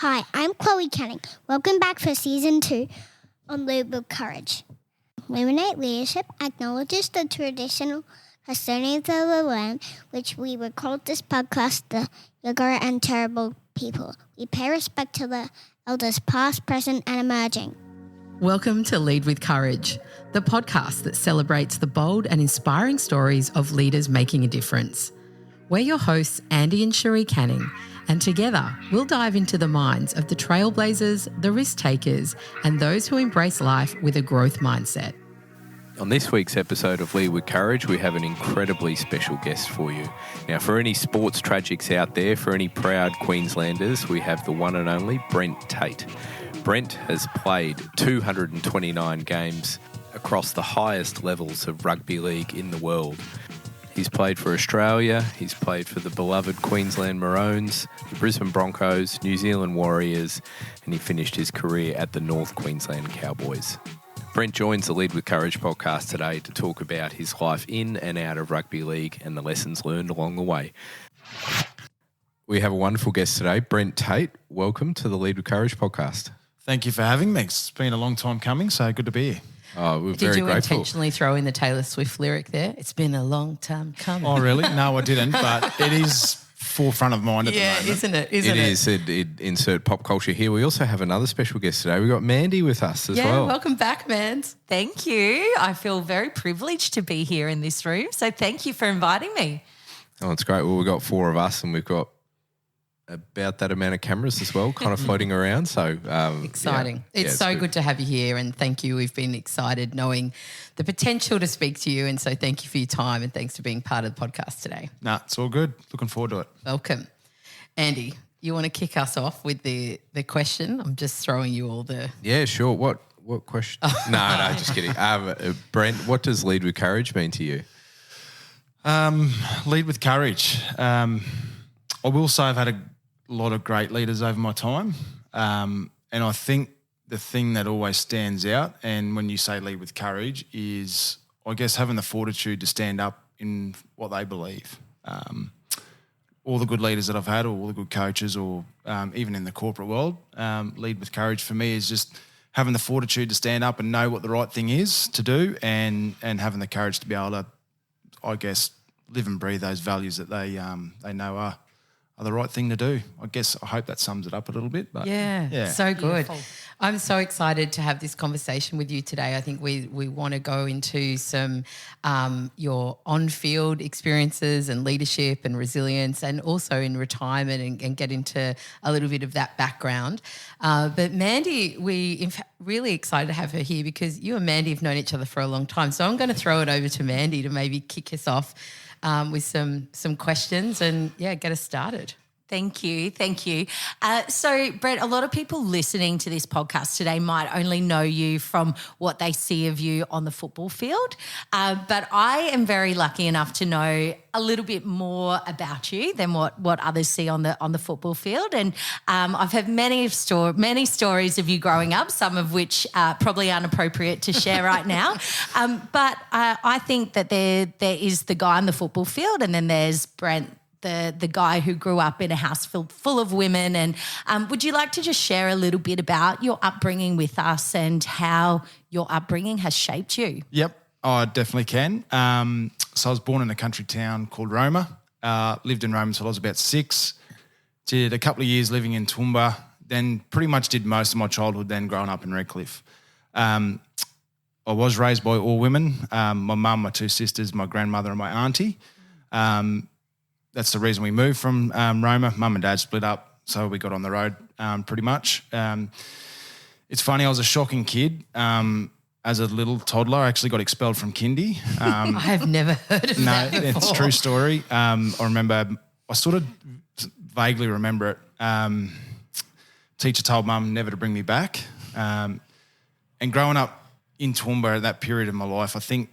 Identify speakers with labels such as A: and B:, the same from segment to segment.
A: Hi, I'm Chloe Canning. Welcome back for Season 2 on Lead with Courage. Illuminate Leadership acknowledges the traditional custodians of the land, which we would call this podcast the Yagara and Terrible people. We pay respect to the elders past, present and emerging.
B: Welcome to Lead with Courage, the podcast that celebrates the bold and inspiring stories of leaders making a difference. We're your hosts, Andy and Cherie Canning, and together we'll dive into the minds of the trailblazers, the risk takers, and those who embrace life with a growth mindset.
C: On this week's episode of Lead with Courage, we have an incredibly special guest for you. Now, for any sports tragics out there, for any proud Queenslanders, we have the one and only Brent Tate. Brent has played 229 games across the highest levels of rugby league in the world. He's played for Australia, he's played for the beloved Queensland Maroons, the Brisbane Broncos, New Zealand Warriors, and he finished his career at the North Queensland Cowboys. Brent joins the Lead with Courage podcast today to talk about his life in and out of rugby league and the lessons learned along the way. We have a wonderful guest today, Brent Tate. Welcome to the Lead with Courage podcast.
D: Thank you for having me. It's been a long time coming, so good to be here.
C: Oh, we're very grateful.
B: Did you intentionally throw in the Taylor Swift lyric there? It's been a long time coming.
D: Oh, really? No, I didn't, but it is forefront of mind at the moment.
B: Isn't it?
C: It is. Insert pop culture here. We also have another special guest today. We've got Mandy with us as well.
B: Yeah, welcome back, Mans.
E: Thank you. I feel very privileged to be here in this room, so thank you for inviting me.
C: Oh, it's great. Well, we've got four of us and we've got about that amount of cameras as well, kind of floating around. So
B: exciting. It's so good to have you here, and thank you. We've been excited knowing the potential to speak to you, and so thank you for your time and thanks for being part of the podcast today.
D: Nah, it's all good. Looking forward to it.
B: Welcome. Andy, you want to kick us off with the question? I'm just throwing you all the...
C: Yeah, sure. What question? No, just kidding. Brent, what does Lead with Courage mean to you?
D: Lead with courage. I will say I've had a lot of great leaders over my time. And I think the thing that always stands out, and when you say lead with courage, is, I guess, having the fortitude to stand up in what they believe. All the good leaders that I've had, or all the good coaches, or even in the corporate world, lead with courage for me is just having the fortitude to stand up and know what the right thing is to do, and having the courage to be able to, I guess, live and breathe those values that they know are the right thing to do. I hope that sums it up a little bit. But
B: yeah. So good.
E: Beautiful.
B: I'm so excited to have this conversation with you today. I think we want to go into some your on-field experiences and leadership and resilience, and also in retirement, and get into a little bit of that background. But Mandy, in fact, really excited to have her here because you and Mandy have known each other for a long time. So I'm going to throw it over to Mandy to maybe kick us off with some questions and, get us started.
E: Thank you. So, Brent, a lot of people listening to this podcast today might only know you from what they see of you on the football field, but I am very lucky enough to know a little bit more about you than what others see on the football field, and I've had many stories of you growing up, some of which probably aren't appropriate to share right now. But I think that there is the guy on the football field, and then there's Brent, the guy who grew up in a house full of women. And would you like to just share a little bit about your upbringing with us and how your upbringing has shaped you?
D: Yep, I definitely can. So I was born in a country town called Roma. Lived in Roma until I was about 6. Did a couple of years living in Toowoomba. Then pretty much did most of my childhood then growing up in Redcliffe. I was raised by all women. My mum, my 2 sisters, my grandmother and my auntie. That's the reason we moved from Roma. Mum and Dad split up, so we got on the road pretty much. It's funny, I was a shocking kid. As a little toddler, I actually got expelled from kindy.
B: I have never heard of that before.
D: It's a true story. I sort of vaguely remember it. Teacher told Mum never to bring me back. And growing up in Toowoomba at that period of my life, I think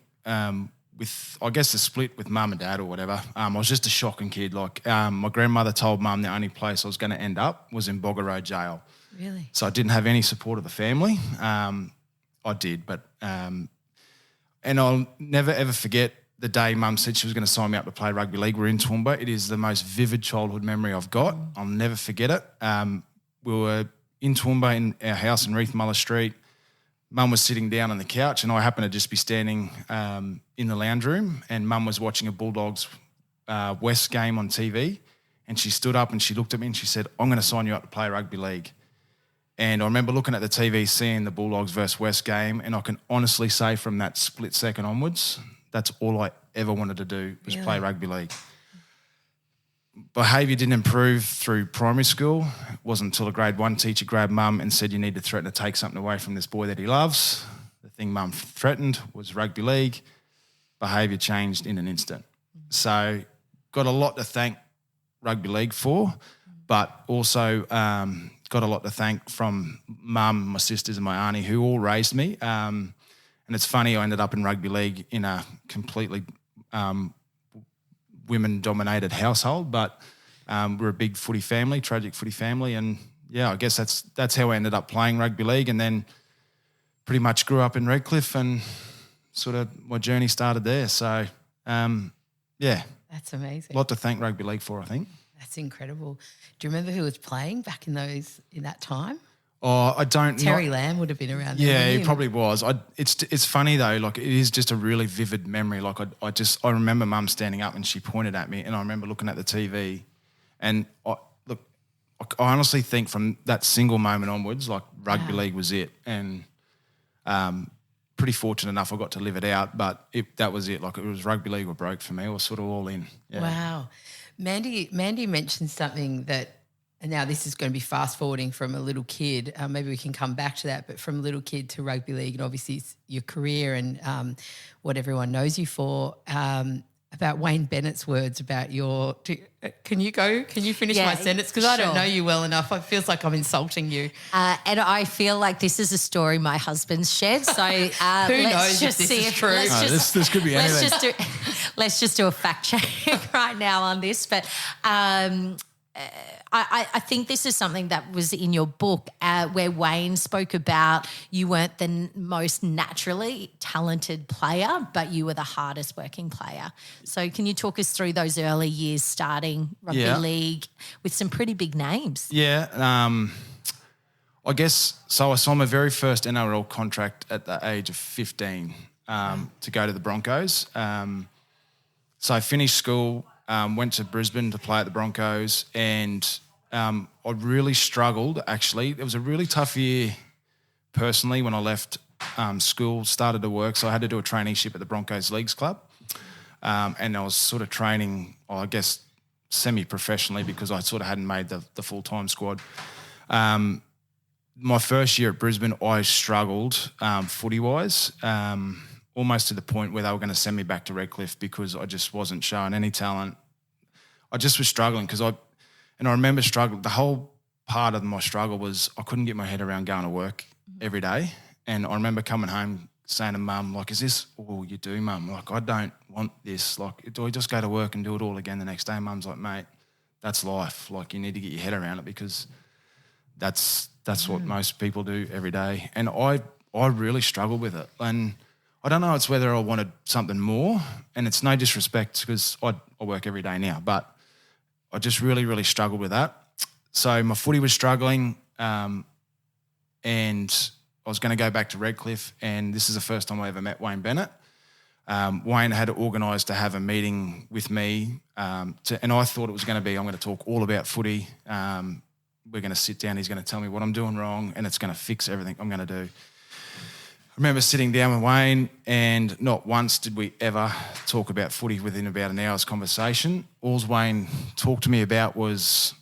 D: with, I guess, the split with Mum and Dad or whatever, I was just a shocking kid. My grandmother told Mum the only place I was going to end up was in Bogger Road Jail.
B: Really?
D: So I didn't have any support of the family. I did, but and I'll never ever forget the day Mum said she was going to sign me up to play rugby league. We're in Toowoomba. It is the most vivid childhood memory I've got. I'll never forget it. we were in Toowoomba in our house in Reith Muller Street. Mum was sitting down on the couch and I happened to just be standing in the lounge room, and Mum was watching a Bulldogs West game on TV, and she stood up and she looked at me and she said, I'm going to sign you up to play rugby league. And I remember looking at the TV, seeing the Bulldogs versus West game, and I can honestly say from that split second onwards, that's all I ever wanted to do was play rugby league. Behaviour didn't improve through primary school. It wasn't until a grade 1 teacher grabbed Mum and said, you need to threaten to take something away from this boy that he loves. The thing Mum threatened was rugby league. Behaviour changed in an instant. So got a lot to thank rugby league for, but also got a lot to thank from Mum, my sisters and my auntie who all raised me. And it's funny, I ended up in rugby league in a completely women-dominated household, but we're a big footy family, tragic footy family, and yeah, I guess that's how I ended up playing rugby league, and then pretty much grew up in Redcliffe, and sort of my journey started there. So, yeah.
B: That's amazing.
D: A lot to thank rugby league for, I think.
B: That's incredible. Do you remember who was playing back in that time?
D: Oh, I don't.
B: Terry Lamb would have been around there.
D: Yeah, he probably was. It's funny though. Like, it is just a really vivid memory. Like, I remember Mum standing up and she pointed at me, and I remember looking at the TV, and I honestly think from that single moment onwards, like rugby league was it, and pretty fortunate enough I got to live it out. But that was it. Like, it was rugby league or broke for me. I was sort of all in. Yeah.
B: Wow. Mandy mentioned something that, and now this is going to be fast forwarding from a little kid. Maybe we can come back to that, but from a little kid to rugby league, and obviously it's your career and what everyone knows you for. About Wayne Bennett's words about your. Can you finish my sentence? Because I don't know you well enough. It feels like I'm insulting you.
E: And I feel like this is a story my husband's shared. So
B: who knows if this is true?
D: This could be anything.
E: Let's just do a fact check right now on this. But I think this is something that was in your book where Wayne spoke about you weren't the most naturally talented player, but you were the hardest working player. So can you talk us through those early years starting rugby league with some pretty big names?
D: Yeah. I guess so. I signed my very first NRL contract at the age of 15 to go to the Broncos. So I finished school, went to Brisbane to play at the Broncos, and I really struggled, actually. It was a really tough year personally when I left school, started to work. So I had to do a traineeship at the Broncos Leagues Club. And I was sort of training, I guess, semi-professionally because I sort of hadn't made the full-time squad. My first year at Brisbane, I struggled footy-wise, almost to the point where they were going to send me back to Redcliffe because I just wasn't showing any talent. I just was struggling because I remember struggling. The whole part of my struggle was I couldn't get my head around going to work every day. And I remember coming home saying to Mum, like, is this all you do, Mum? Like, I don't want this. Like, do I just go to work and do it all again the next day? Mum's like, mate, that's life. Like, you need to get your head around it because that's what most people do every day. And I really struggled with it. And I don't know, it's whether I wanted something more, and it's no disrespect because I work every day now, but I just really, really struggled with that. So my footy was struggling, and I was going to go back to Redcliffe, and this is the first time I ever met Wayne Bennett. Wayne had organised to have a meeting with me, and I thought it was going to be, I'm going to talk all about footy. We're going to sit down, he's going to tell me what I'm doing wrong, and it's going to fix everything I'm going to do. I remember sitting down with Wayne, and not once did we ever talk about footy within about an hour's conversation. All Wayne talked to me about was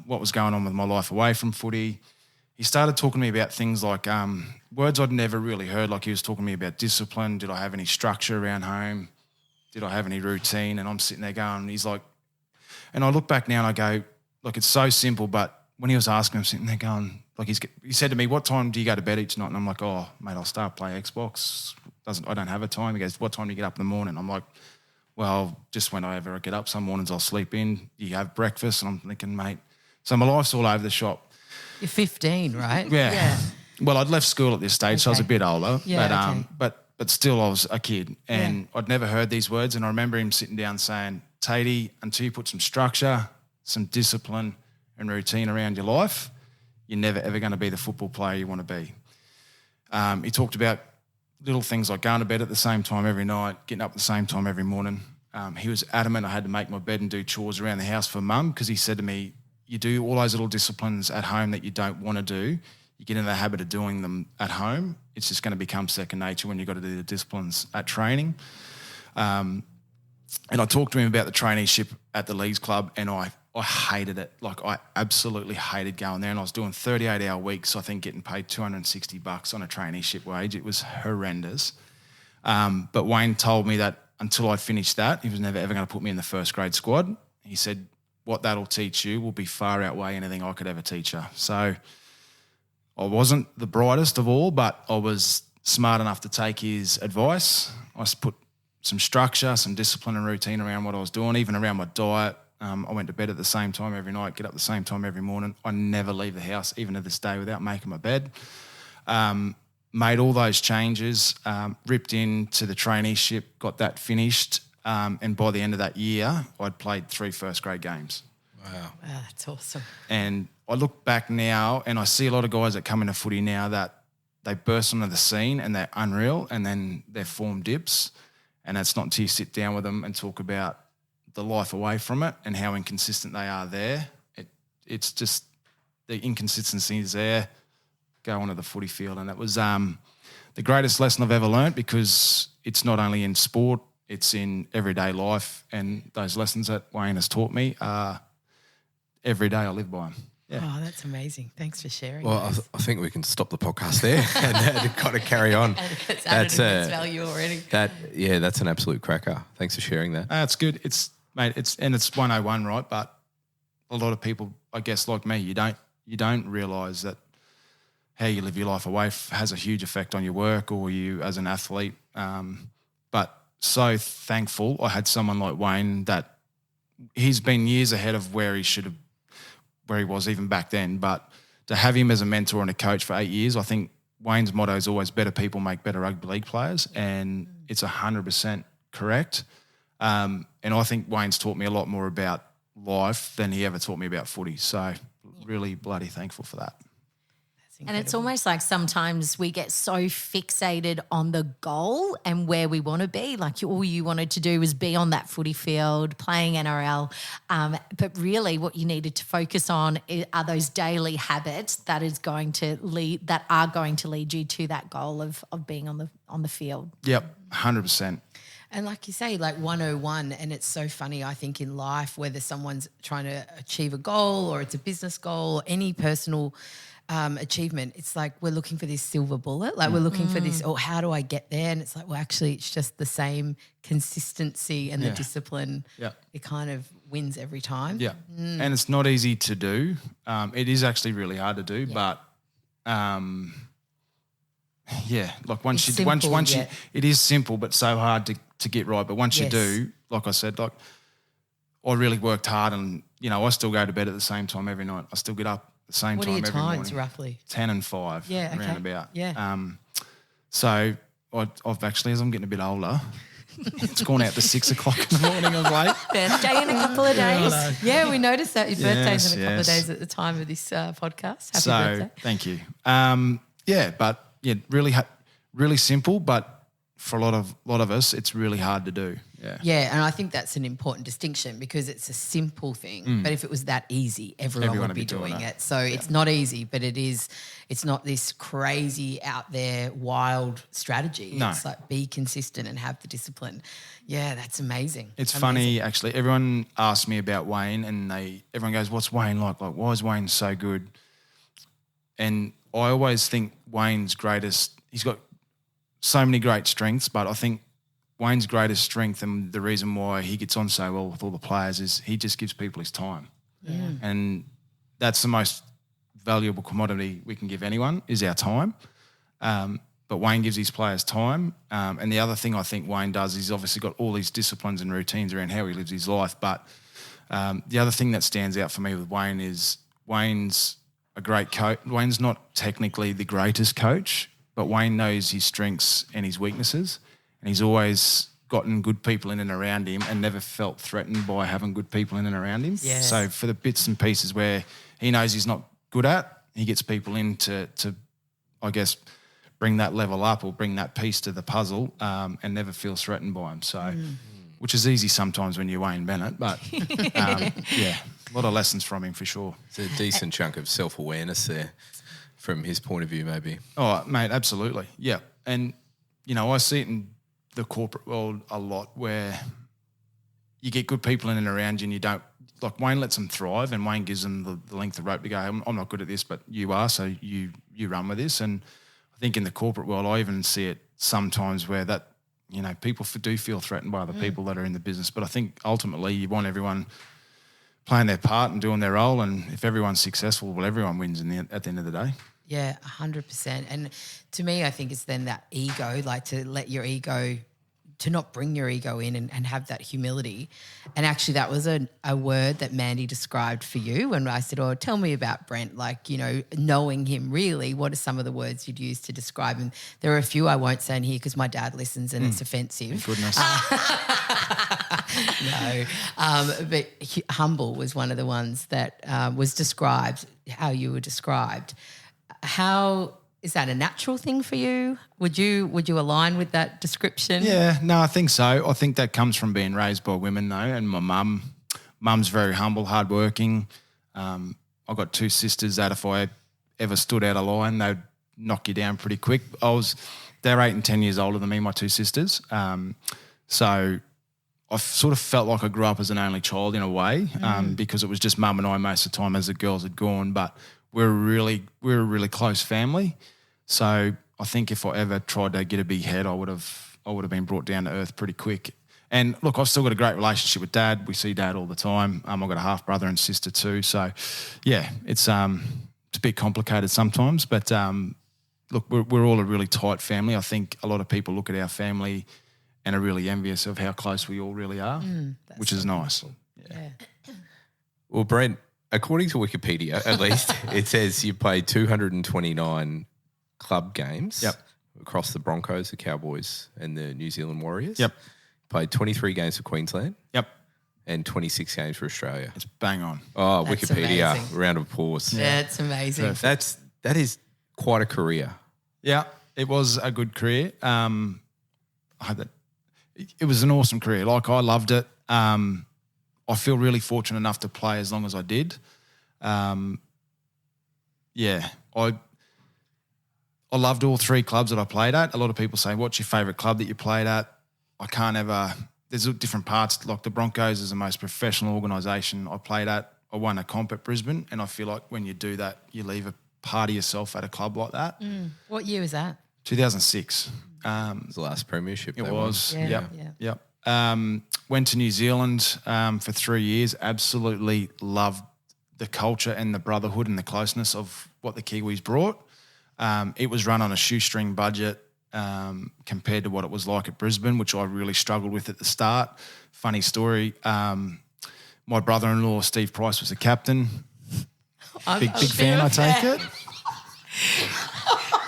D: what was going on with my life away from footy. He started talking to me about things like words I'd never really heard, like he was talking to me about discipline. Did I have any structure around home? Did I have any routine? And I'm sitting there going, he's like, and I look back now and I go, look, it's so simple, but when he was asking, I'm sitting there going, like he said to me, what time do you go to bed each night? And I'm like, oh, mate, I'll start playing Xbox. I don't have a time. He goes, what time do you get up in the morning? I'm like, well, just whenever I get up. Some mornings I'll sleep in. You have breakfast. And I'm thinking, mate, so my life's all over the shop.
B: You're 15, right?
D: Yeah. Well, I'd left school at this stage, so I was a bit older.
B: Yeah,
D: but still I was a kid. And I'd never heard these words. And I remember him sitting down saying, Tatey, until you put some structure, some discipline and routine around your life, you're never, ever going to be the football player you want to be. He talked about little things like going to bed at the same time every night, getting up at the same time every morning. He was adamant I had to make my bed and do chores around the house for Mum, because he said to me, you do all those little disciplines at home that you don't want to do, you get in the habit of doing them at home, it's just going to become second nature when you've got to do the disciplines at training. And I talked to him about the traineeship at the Leagues Club, and I hated it. Like, I absolutely hated going there, and I was doing 38-hour weeks, I think getting paid $260 on a traineeship wage. It was horrendous. But Wayne told me that until I finished that, he was never ever going to put me in the first grade squad. He said, what that'll teach you will be far outweigh anything I could ever teach you. So I wasn't the brightest of all, but I was smart enough to take his advice. I put some structure, some discipline and routine around what I was doing, even around my diet. I went to bed at the same time every night, get up the same time every morning. I never leave the house, even to this day, without making my bed. Made all those changes, ripped into the traineeship, got that finished, and by the end of that year, I'd played 3 first-grade games.
C: Wow.
B: Wow, that's awesome.
D: And I look back now and I see a lot of guys that come into footy now that they burst onto the scene and they're unreal, and then their form dips, and that's not until you sit down with them and talk about the life away from it and how inconsistent they are there. It's just the inconsistency is there. Go onto the footy field, and it was the greatest lesson I've ever learnt, because it's not only in sport, it's in everyday life, and those lessons that Wayne has taught me are every day I live by them. Yeah.
B: Oh, that's amazing. Thanks for sharing.
C: Well, I think we can stop the podcast there and kind of carry on.
B: It's added immense value already.
C: That's an absolute cracker. Thanks for sharing that.
D: It's good. It's 101, right? But a lot of people, I guess, like me, you don't realise that how you live your life away has a huge effect on your work or you as an athlete. But so thankful I had someone like Wayne that he's been years ahead of where he was even back then. But to have him as a mentor and a coach for 8 years, I think Wayne's motto is always better people make better rugby league players, and it's 100% correct. And I think Wayne's taught me a lot more about life than he ever taught me about footy. So really bloody thankful for that.
E: And it's almost like sometimes we get so fixated on the goal and where we want to be. Like all you wanted to do was be on that footy field playing NRL. But really what you needed to focus on are those daily habits that are going to lead you to that goal of being on the field.
D: Yep, 100%.
B: And like you say, like 101, and it's so funny, I think, in life, whether someone's trying to achieve a goal or it's a business goal or any personal achievement, it's like we're looking for this silver bullet, like we're looking for this, how do I get there? And it's like, well, actually it's just the same consistency and the discipline. Yeah. It kind of wins every time.
D: Yeah. And it's not easy to do. It is actually really hard to do, but like once you, it is simple but so hard to get right. But once you do, like I said, like I really worked hard, and I still go to bed at the same time every night. I still get up the same time every morning. What are your times
B: roughly?
D: 10 and 5, round about.
B: Yeah.
D: So I've actually, as I'm getting a bit older, it's gone out to 6 o'clock in the morning of late.
E: Birthday in a couple of days.
B: Yeah, we noticed that your birthday's in a couple of days at the time of this podcast. Happy birthday.
D: Thank you. Really simple, but for a lot of us, it's really hard to do.
B: Yeah, and I think that's an important distinction, because it's a simple thing. But if it was that easy, everyone would be doing it. So it's not easy, but it's not this crazy out there wild strategy.
D: No.
B: It's like be consistent and have the discipline. Yeah, that's amazing.
D: It's funny, actually. Everyone asks me about Wayne, and everyone goes, what's Wayne like? Like, why is Wayne so good? And I always think Wayne's greatest, he's got so many great strengths, but I think Wayne's greatest strength and the reason why he gets on so well with all the players is he just gives people his time.
B: Yeah.
D: And that's the most valuable commodity we can give anyone is our time. But Wayne gives his players time. And the other thing I think Wayne does is he's obviously got all these disciplines and routines around how he lives his life. But the other thing that stands out for me with Wayne is Wayne's a great coach. Wayne's not technically the greatest coach, but Wayne knows his strengths and his weaknesses, and he's always gotten good people in and around him and never felt threatened by having good people in and around him.
B: Yes.
D: So for the bits and pieces where he knows he's not good at, he gets people in to I guess, bring that level up or bring that piece to the puzzle and never feels threatened by him. So, which is easy sometimes when you're Wayne Bennett, but a lot of lessons from him for sure.
C: It's a decent chunk of self-awareness there from his point of view maybe.
D: Oh, mate, absolutely. Yeah. And, I see it in the corporate world a lot where you get good people in and around you and you don't, like Wayne lets them thrive and Wayne gives them the length of rope to go, I'm not good at this, but you are, so you run with this. And I think in the corporate world, I even see it sometimes where that, people do feel threatened by other people that are in the business. But I think ultimately you want everyone playing their part and doing their role. And if everyone's successful, well, everyone wins at the end of the day.
B: Yeah, 100%. And to me, I think it's then that ego, like to let your ego, to not bring your ego in and have that humility. And actually that was a word that Mandy described for you. And I said, tell me about Brent, like, knowing him really, what are some of the words you'd use to describe him? There are a few I won't say in here because my dad listens and it's offensive.
D: Thank goodness.
B: No, but humble was one of the ones that was described, how you were described. How is that a natural thing for you? Would you align with that description?
D: Yeah, no, I think so. I think that comes from being raised by women though, and my mum's very humble, hardworking. I've got two sisters that if I ever stood out of line, they'd knock you down pretty quick. They're 8 and 10 years older than me, my two sisters. So I sort of felt like I grew up as an only child in a way, because it was just mum and I most of the time as the girls had gone, but we're a really close family. So I think if I ever tried to get a big head, I would have been brought down to earth pretty quick. And look, I've still got a great relationship with Dad. We see Dad all the time. I've got a half brother and sister too. So yeah, it's a bit complicated sometimes, but look, we're all a really tight family. I think a lot of people look at our family and are really envious of how close we all really are, which is nice.
B: Yeah.
C: Well, Brent, according to Wikipedia, at least, it says you played 229 club games across the Broncos, the Cowboys and the New Zealand Warriors.
D: Yep.
C: Played 23 games for Queensland.
D: Yep.
C: And 26 games for Australia.
D: It's bang on.
C: Oh,
B: That's
C: Wikipedia.
B: amazing.
C: Round of applause.
B: Yeah, it's amazing.
C: That is quite a career.
D: Yeah, it was a good career. It was an awesome career. Like, I loved it. I feel really fortunate enough to play as long as I did. I loved all 3 clubs that I played at. A lot of people say, what's your favourite club that you played at? There's different parts. Like the Broncos is the most professional organisation I played at. I won a comp at Brisbane, and I feel like when you do that, you leave a part of yourself at a club like that.
B: What year was that?
D: 2006.
C: It was the last premiership.
D: It
C: they
D: was.
C: won.
D: Yep. Went to New Zealand for 3 years. Absolutely loved the culture and the brotherhood and the closeness of what the Kiwis brought. It was run on a shoestring budget compared to what it was like at Brisbane, which I really struggled with at the start. Funny story. My brother-in-law, Steve Price, was the captain. Big fan, I take it.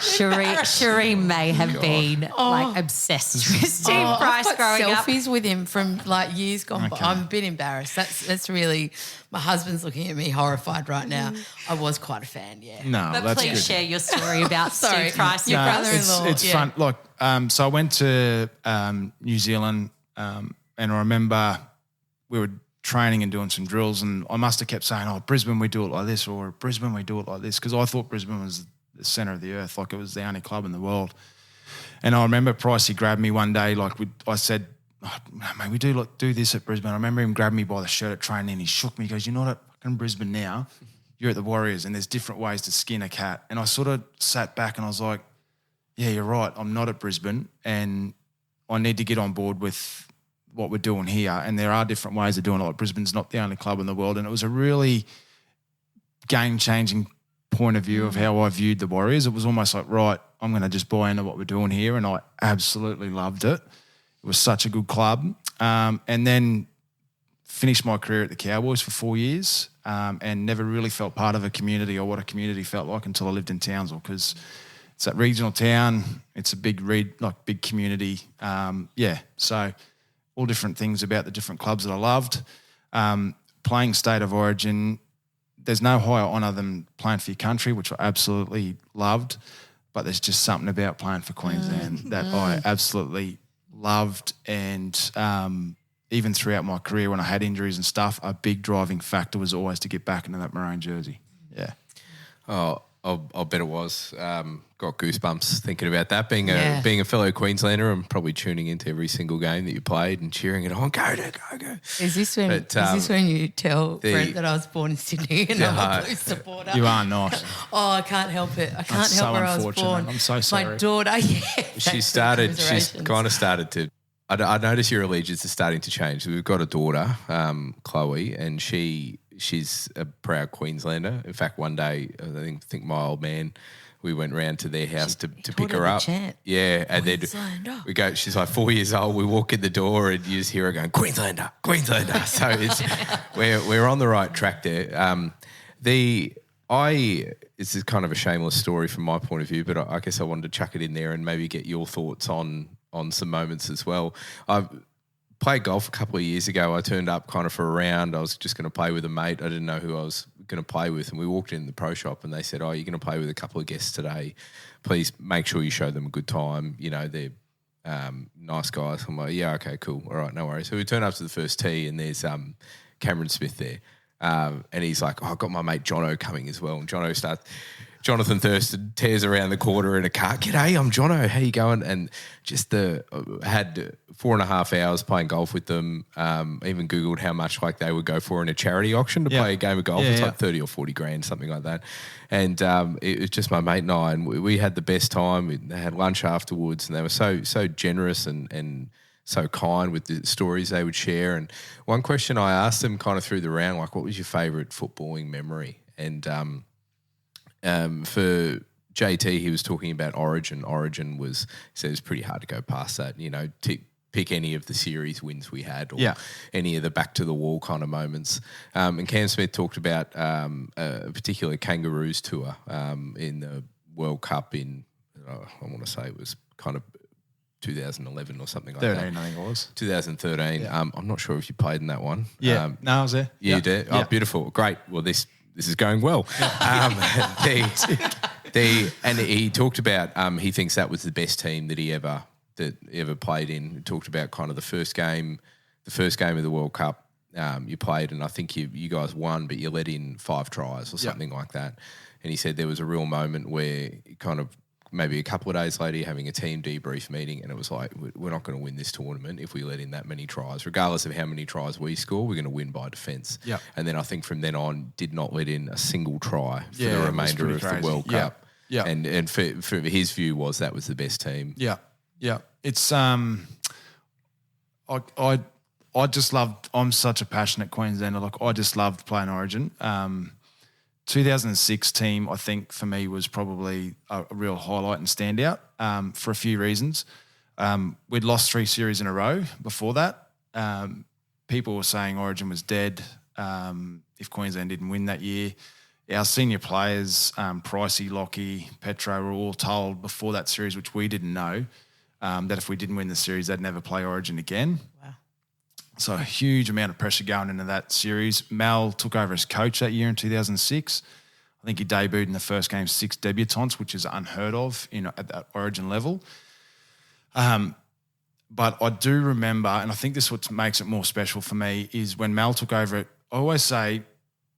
E: Cherie may have been obsessed with Steve Price
B: I've got
E: growing up.
B: selfies with him from like years gone by. I'm a bit embarrassed. That's really, my husband's looking at me horrified right now. I was quite a fan, yeah.
D: No,
E: But
D: that's
E: please
D: good.
E: share your story about
B: Sorry.
E: Steve Price.
B: Your
E: with us.
B: brother-in-law.
D: It's fun. Look, so I went to New Zealand and I remember we were training and doing some drills, and I must have kept saying, Brisbane, we do it like this, or Brisbane, we do it like this, because I thought Brisbane was the centre of the earth, like it was the only club in the world. And I remember Pricey grabbed me one day, I said, mate, we do this at Brisbane. I remember him grabbing me by the shirt at training and he shook me. He goes, you're not at fucking Brisbane now. You're at the Warriors, and there's different ways to skin a cat. And I sort of sat back and I was like, yeah, you're right. I'm not at Brisbane, and I need to get on board with what we're doing here. And there are different ways of doing it. Like, Brisbane's not the only club in the world. And it was a really game-changing point of view of how I viewed the Warriors. It was almost like, right, I'm going to just buy into what we're doing here. And I absolutely loved it. It was such a good club. And then finished my career at the Cowboys for 4 years and never really felt part of a community or what a community felt like until I lived in Townsville, because it's that regional town. It's a big community. So all different things about the different clubs that I loved. Playing State of Origin, there's no higher honour than playing for your country, which I absolutely loved. But there's just something about playing for Queensland that I absolutely loved. And even throughout my career when I had injuries and stuff, a big driving factor was always to get back into that maroon jersey. Yeah.
C: Oh, I'll bet it was. Got goosebumps thinking about that. Being a fellow Queenslander, I'm probably tuning into every single game that you played and cheering it on. Go.
B: Is this when you tell Brent that I was born in Sydney and I'm a Blues supporter?
D: You are not.
B: Oh, I can't help it. I can't help where I was born.
D: I'm so sorry.
B: My daughter,
C: She's kind of started to. I notice your allegiance is starting to change. We've got a daughter, Chloe, and she's a proud Queenslander. In fact, one day, I think my old man, we went round to their house to pick her up. Yeah, and then we go. She's like 4 years old. We walk in the door and you just hear her going, Queenslander. So we're on the right track there. This is kind of a shameless story from my point of view, but I guess I wanted to chuck it in there and maybe get your thoughts on some moments as well. I've played golf a couple of years ago. I turned up kind of for a round. I was just going to play with a mate. I didn't know who I was going to play with. And we walked in the pro shop and they said, oh, you're going to play with a couple of guests today. Please make sure you show them a good time. You know, they're nice guys. I'm like, yeah, okay, cool. All right, no worries. So we turn up to the first tee and there's Cameron Smith there. And he's like, oh, I've got my mate Jono coming as well. And Jonathan Thurston tears around the corner in a car. G'day, I'm Jono. How you going? And just had 4.5 hours playing golf with them. Even Googled how much like they would go for in a charity auction to play a game of golf. It's like 30 or 40 grand, something like that. And it was just my mate and I, and we had the best time. We had lunch afterwards, and they were so generous and so kind with the stories they would share. And one question I asked them kind of through the round, like, what was your favourite footballing memory? And for JT, he was talking about Origin. Origin he said it was pretty hard to go past that, you know, to pick any of the series wins we had or any of the back to the wall kind of moments. And Cam Smith talked about a particular Kangaroos tour in the World Cup in, I want to say it was kind of 2011 or something like
D: 13,
C: that.
D: I think it was.
C: 2013.
D: Yeah.
C: I'm not sure if you played in that one.
D: Yeah. No, I was there.
C: You did? Oh, beautiful. Great. Well, this is going well. And he talked about he thinks that was the best team that he ever played in. He talked about kind of the first game of the World Cup you played, and I think you guys won, but you let in 5 tries or something like that. And he said there was a real moment where kind of maybe a couple of days later you're having a team debrief meeting and it was like, we're not going to win this tournament if we let in that many tries. Regardless of how many tries we score, we're going to win by defence.
D: Yeah.
C: And then I think from then on did not let in a single try for the remainder of the World Cup.
D: Yeah.
C: And for his view was that was the best team.
D: Yeah. Yeah. It's I just loved, I'm such a passionate Queenslander. Like I just loved playing Origin. 2006 team, I think, for me was probably a real highlight and standout for a few reasons. We'd lost 3 series in a row before that. People were saying Origin was dead if Queensland didn't win that year. Our senior players, Pricey, Lockie, Petro, were all told before that series, which we didn't know, that if we didn't win the series, they'd never play Origin again. Wow. So a huge amount of pressure going into that series. Mal took over as coach that year in 2006. I think he debuted in the first game 6 debutants, which is unheard of at that Origin level. But I do remember, and I think this is what makes it more special for me, is when Mal took over it, I always say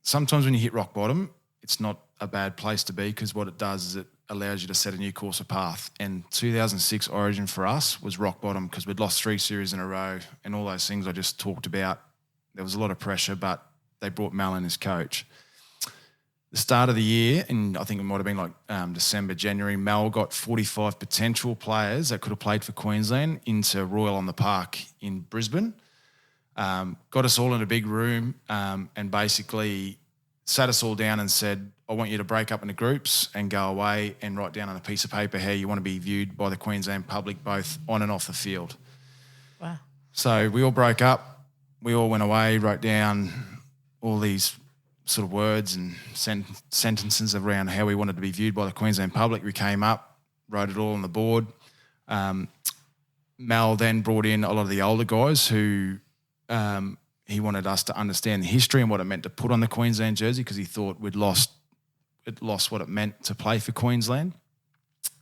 D: sometimes when you hit rock bottom, it's not a bad place to be because what it does is it allows you to set a new course of path. And 2006 Origin for us was rock bottom because we'd lost 3 series in a row and all those things I just talked about. There was a lot of pressure, but they brought Mal in as coach. The start of the year, and I think it might have been like December, January, Mal got 45 potential players that could have played for Queensland into Royal on the Park in Brisbane. Got us all in a big room and basically sat us all down and said, I want you to break up into groups and go away and write down on a piece of paper how you want to be viewed by the Queensland public, both on and off the field.
B: Wow.
D: So we all broke up. We all went away, wrote down all these sort of words and sentences around how we wanted to be viewed by the Queensland public. We came up, wrote it all on the board. Mal then brought in a lot of the older guys who he wanted us to understand the history and what it meant to put on the Queensland jersey, because he thought it lost what it meant to play for Queensland.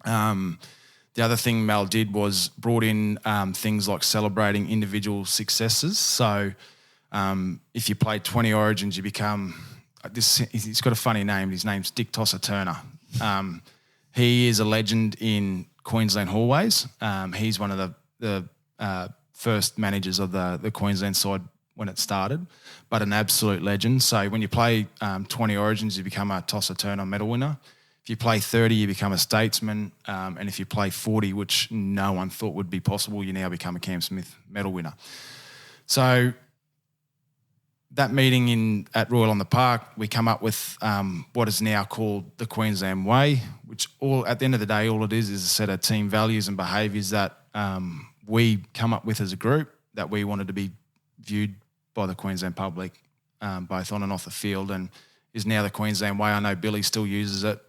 D: The other thing Mel did was brought in things like celebrating individual successes. So if you play 20 Origins, you become he's got a funny name. His name's Dick Tosser Turner. He is a legend in Queensland hallways. He's one of the first managers of the Queensland side when it started, but an absolute legend. So when you play 20 Origins, you become a Tosser Turner medal winner. If you play 30, you become a statesman. And if you play 40, which no one thought would be possible, you now become a Cam Smith medal winner. So that meeting at Royal on the Park, we come up with what is now called the Queensland Way, which at the end of the day, all it is a set of team values and behaviours that we come up with as a group that we wanted to be viewed by the Queensland public, both on and off the field, and is now the Queensland Way. I know Billy still uses it.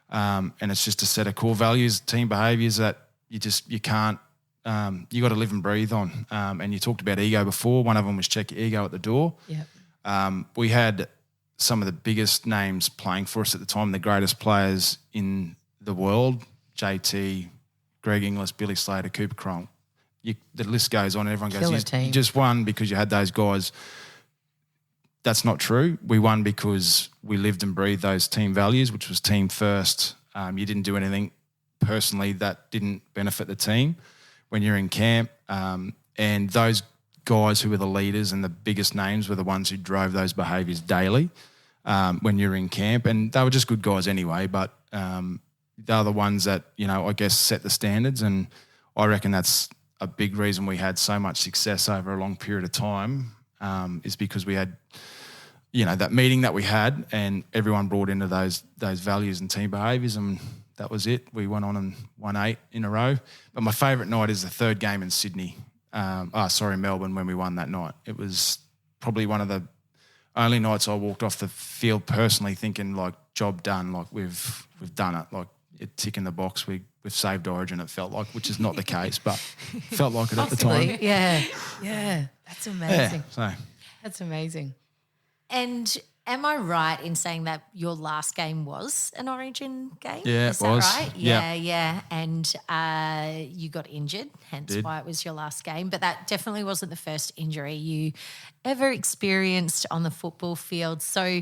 D: And it's just a set of core values, team behaviours that you can't, you got to live and breathe on. And you talked about ego before. One of them was check your ego at the door.
B: Yep.
D: We had some of the biggest names playing for us at the time, the greatest players in the world, JT, Greg Inglis, Billy Slater, Cooper Cronk. The list goes on. Everyone goes, you just won because you had those guys. That's not true. We won because we lived and breathed those team values, which was team first. You didn't do anything personally that didn't benefit the team when you're in camp. And those guys who were the leaders and the biggest names were the ones who drove those behaviours daily when you're in camp. And they were just good guys anyway, but they're the ones that, I guess set the standards. And I reckon that's a big reason we had so much success over a long period of time, is because we had that meeting that we had, and everyone brought into those values and team behaviours, and that was it. We went on and won 8 in a row. But my favourite night is the third game in Sydney. Melbourne, when we won that night. It was probably one of the only nights I walked off the field personally thinking, like, job done, like we've done it, like it tick in the box. We've saved Origin, it felt like, which is not the case, but felt like it at the time.
B: Yeah. That's amazing.
D: Yeah,
B: That's amazing.
E: And am I right in saying that your last game was an Origin game?
D: Yeah,
E: Is
D: it was.
E: that right?
D: Yeah.
E: Yeah. And you got injured, hence why it was your last game. But that definitely wasn't the first injury you ever experienced on the football field. So do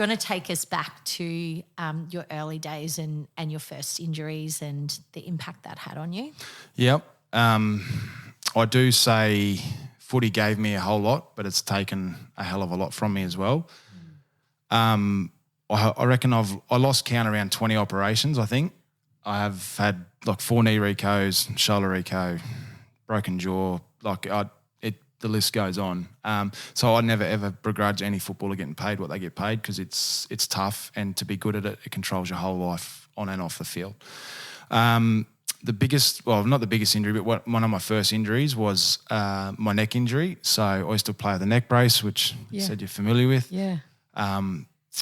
E: you want to take us back to your early days and your first injuries and the impact that had on you?
D: Yep. I do say footy gave me a whole lot, but it's taken a hell of a lot from me as well. I reckon I lost count around 20 operations, I think. I have had like 4 knee recos, shoulder reco, broken jaw, the list goes on. So I never ever begrudge any footballer getting paid what they get paid, because it's tough, and to be good at it, it controls your whole life on and off the field. The biggest, well, not the biggest injury, but one of my first injuries was my neck injury. So I used to play with a neck brace, which you said you're familiar with.
B: Yeah.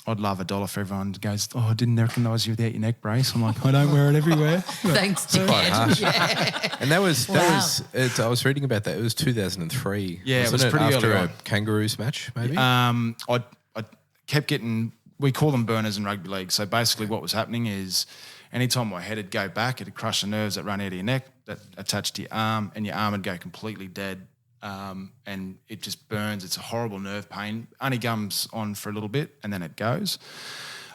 D: I'd love $1 for everyone who goes, I didn't recognise you without your neck brace. I'm like, I don't wear it everywhere.
B: Thanks, Dad.
C: Yeah. And that was I was reading about that. It was 2003.
D: Yeah,
C: wasn't
D: it was pretty
C: after
D: early
C: a
D: on.
C: Kangaroos match, maybe?
D: I kept getting, we call them burners in rugby league. So basically what was happening is anytime my head would go back, it'd crush the nerves that run out of your neck that attach to your arm, and your arm would go completely dead. And it just burns. It's a horrible nerve pain. Only comes on for a little bit and then it goes.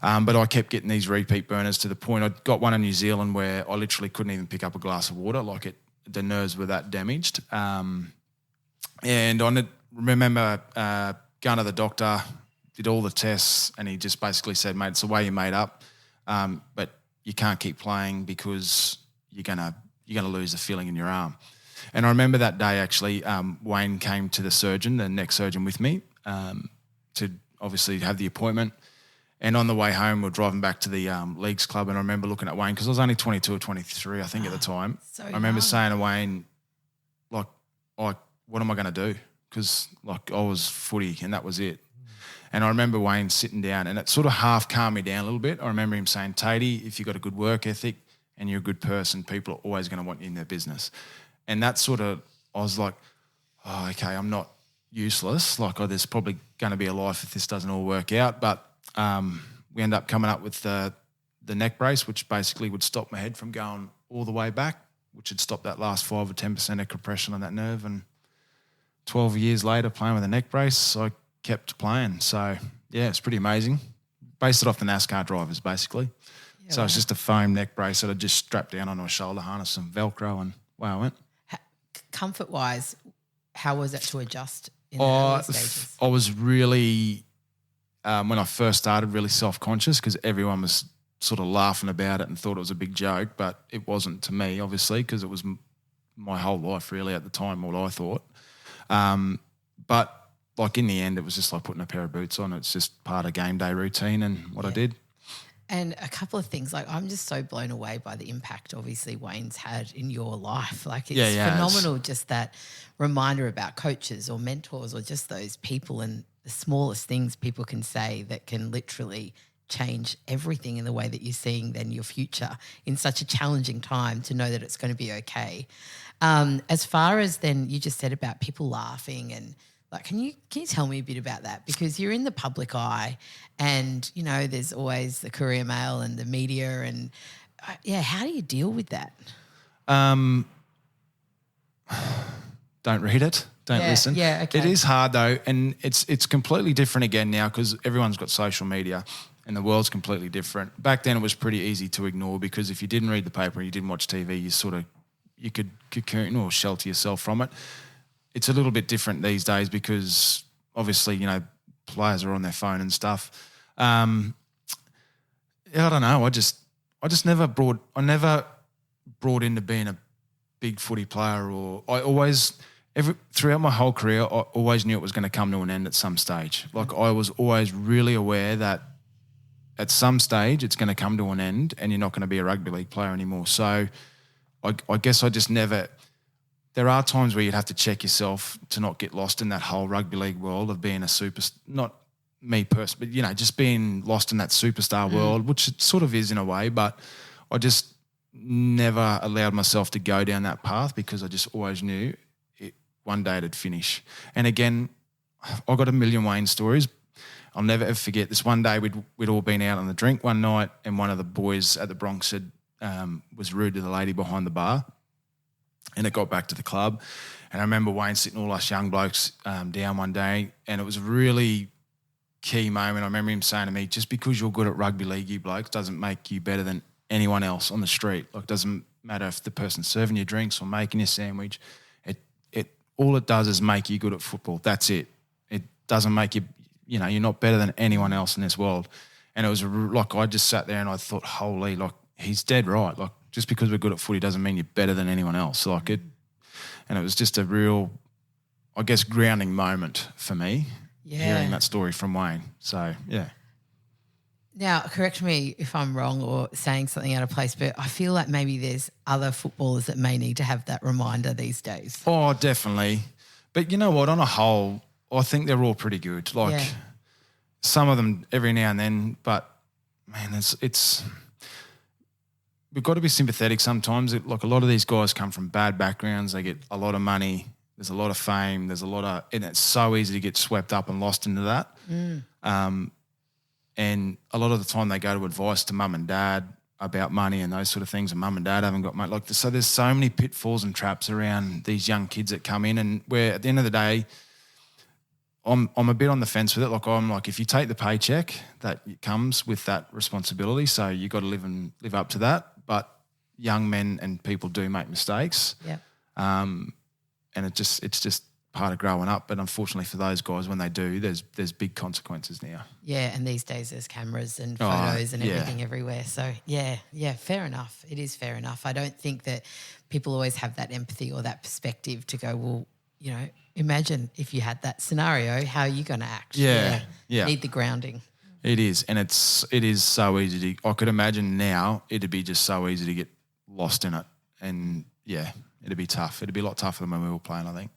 D: But I kept getting these repeat burners to the point I got one in New Zealand where I literally couldn't even pick up a glass of water. The nerves were that damaged. And I remember going to the doctor, did all the tests, and he just basically said, mate, it's the way you're made up, but you can't keep playing because you're gonna lose the feeling in your arm. And I remember that day actually, Wayne came to the surgeon, the neck surgeon, with me to obviously have the appointment. And on the way home, we were driving back to the Leagues Club, and I remember looking at Wayne, because I was only 22 or 23, I think, at the time.
B: So
D: I remember
B: young.
D: saying to Wayne, like, what am I going to do? Because, I was footy and that was it. And I remember Wayne sitting down, and it sort of half calmed me down a little bit. I remember him saying, Tatey, if you've got a good work ethic and you're a good person, people are always going to want you in their business. And that sort of, I was like, oh, okay, I'm not, useless. Like, oh, there's probably going to be a life if this doesn't all work out. But we end up coming up with the neck brace, which basically would stop my head from going all the way back, which would stop that last 5 or 10% of compression on that nerve. And 12 years later, playing with a neck brace, I kept playing. So, yeah, it's pretty amazing. Based it off the NASCAR drivers, basically. Yeah, so it's just a foam neck brace that I just strapped down onto a shoulder harness and Velcro, and wow, I went.
B: Comfort-wise, how was it to adjust in the early stages?
D: I was really, when I first started, really self-conscious because everyone was sort of laughing about it and thought it was a big joke, but it wasn't to me, obviously, because it was my whole life really at the time, what I thought. But like in the end, it was just like putting a pair of boots on. It's just part of game day routine and what I did.
B: And a couple of things, like I'm just so blown away by the impact obviously Wayne's had in your life. Like it's phenomenal, just that reminder about coaches or mentors or just those people and the smallest things people can say that can literally change everything in the way that you're seeing then your future in such a challenging time, to know that it's going to be okay. As far as then you just said about people laughing and like, can you tell me a bit about that? Because you're in the public eye and, you know, there's always the Courier Mail and the media and, how do you deal with that?
D: Don't read it. Don't listen.
B: Yeah, okay.
D: It is hard though, and it's completely different again now because everyone's got social media and the world's completely different. Back then it was pretty easy to ignore because if you didn't read the paper and you didn't watch TV, you could cocoon or shelter yourself from it. It's a little bit different these days because obviously, you know, players are on their phone and stuff. I don't know. I just never brought into being a big footy player, or I always throughout my whole career, I always knew it was going to come to an end at some stage. Like I was always really aware that at some stage it's going to come to an end and you're not going to be a rugby league player anymore. So I guess I just never. There are times where you'd have to check yourself to not get lost in that whole rugby league world of being a not me personally, but, you know, just being lost in that superstar world, which it sort of is in a way, but I just never allowed myself to go down that path because I just always knew one day it'd finish. And again, I got a million Wayne stories. I'll never ever forget this. One day we'd all been out on the drink one night and one of the boys at the Broncos was rude to the lady behind the bar. And it got back to the club. And I remember Wayne sitting all us young blokes down one day, and it was a really key moment. I remember him saying to me, just because you're good at rugby league, you blokes, doesn't make you better than anyone else on the street. Like, it doesn't matter if the person's serving you drinks or making you a sandwich. All it does is make you good at football. That's it. It doesn't make you, you know, you're not better than anyone else in this world. And it was like I just sat there and I thought, holy, like, he's dead right. Like, just because we're good at footy doesn't mean you're better than anyone else. Like it, and it was just a real, I guess, grounding moment for me, hearing that story from Wayne. So, yeah.
B: Now, correct me if I'm wrong or saying something out of place, but I feel like maybe there's other footballers that may need to have that reminder these days.
D: Oh, definitely. But you know what? On a whole, I think they're all pretty good. Like some of them every now and then, but man, it's we've got to be sympathetic sometimes. Like a lot of these guys come from bad backgrounds. They get a lot of money. There's a lot of fame. There's a lot of, and it's so easy to get swept up and lost into that. And a lot of the time they go to advice to mum and dad about money and those sort of things, and mum and dad haven't got money. Like, so there's so many pitfalls and traps around these young kids that come in, and where at the end of the day, I'm a bit on the fence with it. Like, I'm like, if you take the paycheck, that comes with that responsibility, so you got to live up to that. But young men and people do make mistakes.
B: Yeah.
D: And it's just part of growing up. But unfortunately for those guys, when they do, there's big consequences now.
B: Yeah, and these days there's cameras and photos and everything everywhere. So, yeah, fair enough. It is fair enough. I don't think that people always have that empathy or that perspective to go, well, you know, imagine if you had that scenario, how are you going to act?
D: Yeah.
B: Need the grounding.
D: It is, and it is so easy to. I could imagine now it'd be just so easy to get lost in it, and it'd be tough. It'd be a lot tougher than when we were playing, I think.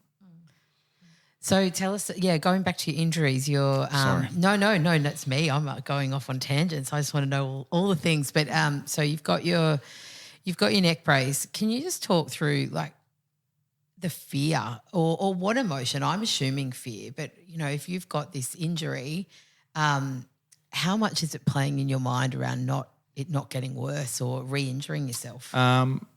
B: So tell us, going back to your injuries,
D: Sorry.
B: No, that's me. I'm going off on tangents. I just want to know all the things. But so you've got your neck brace. Can you just talk through like the fear or what emotion? I'm assuming fear, but, if you've got this injury, how much is it playing in your mind around it not getting worse or re-injuring yourself?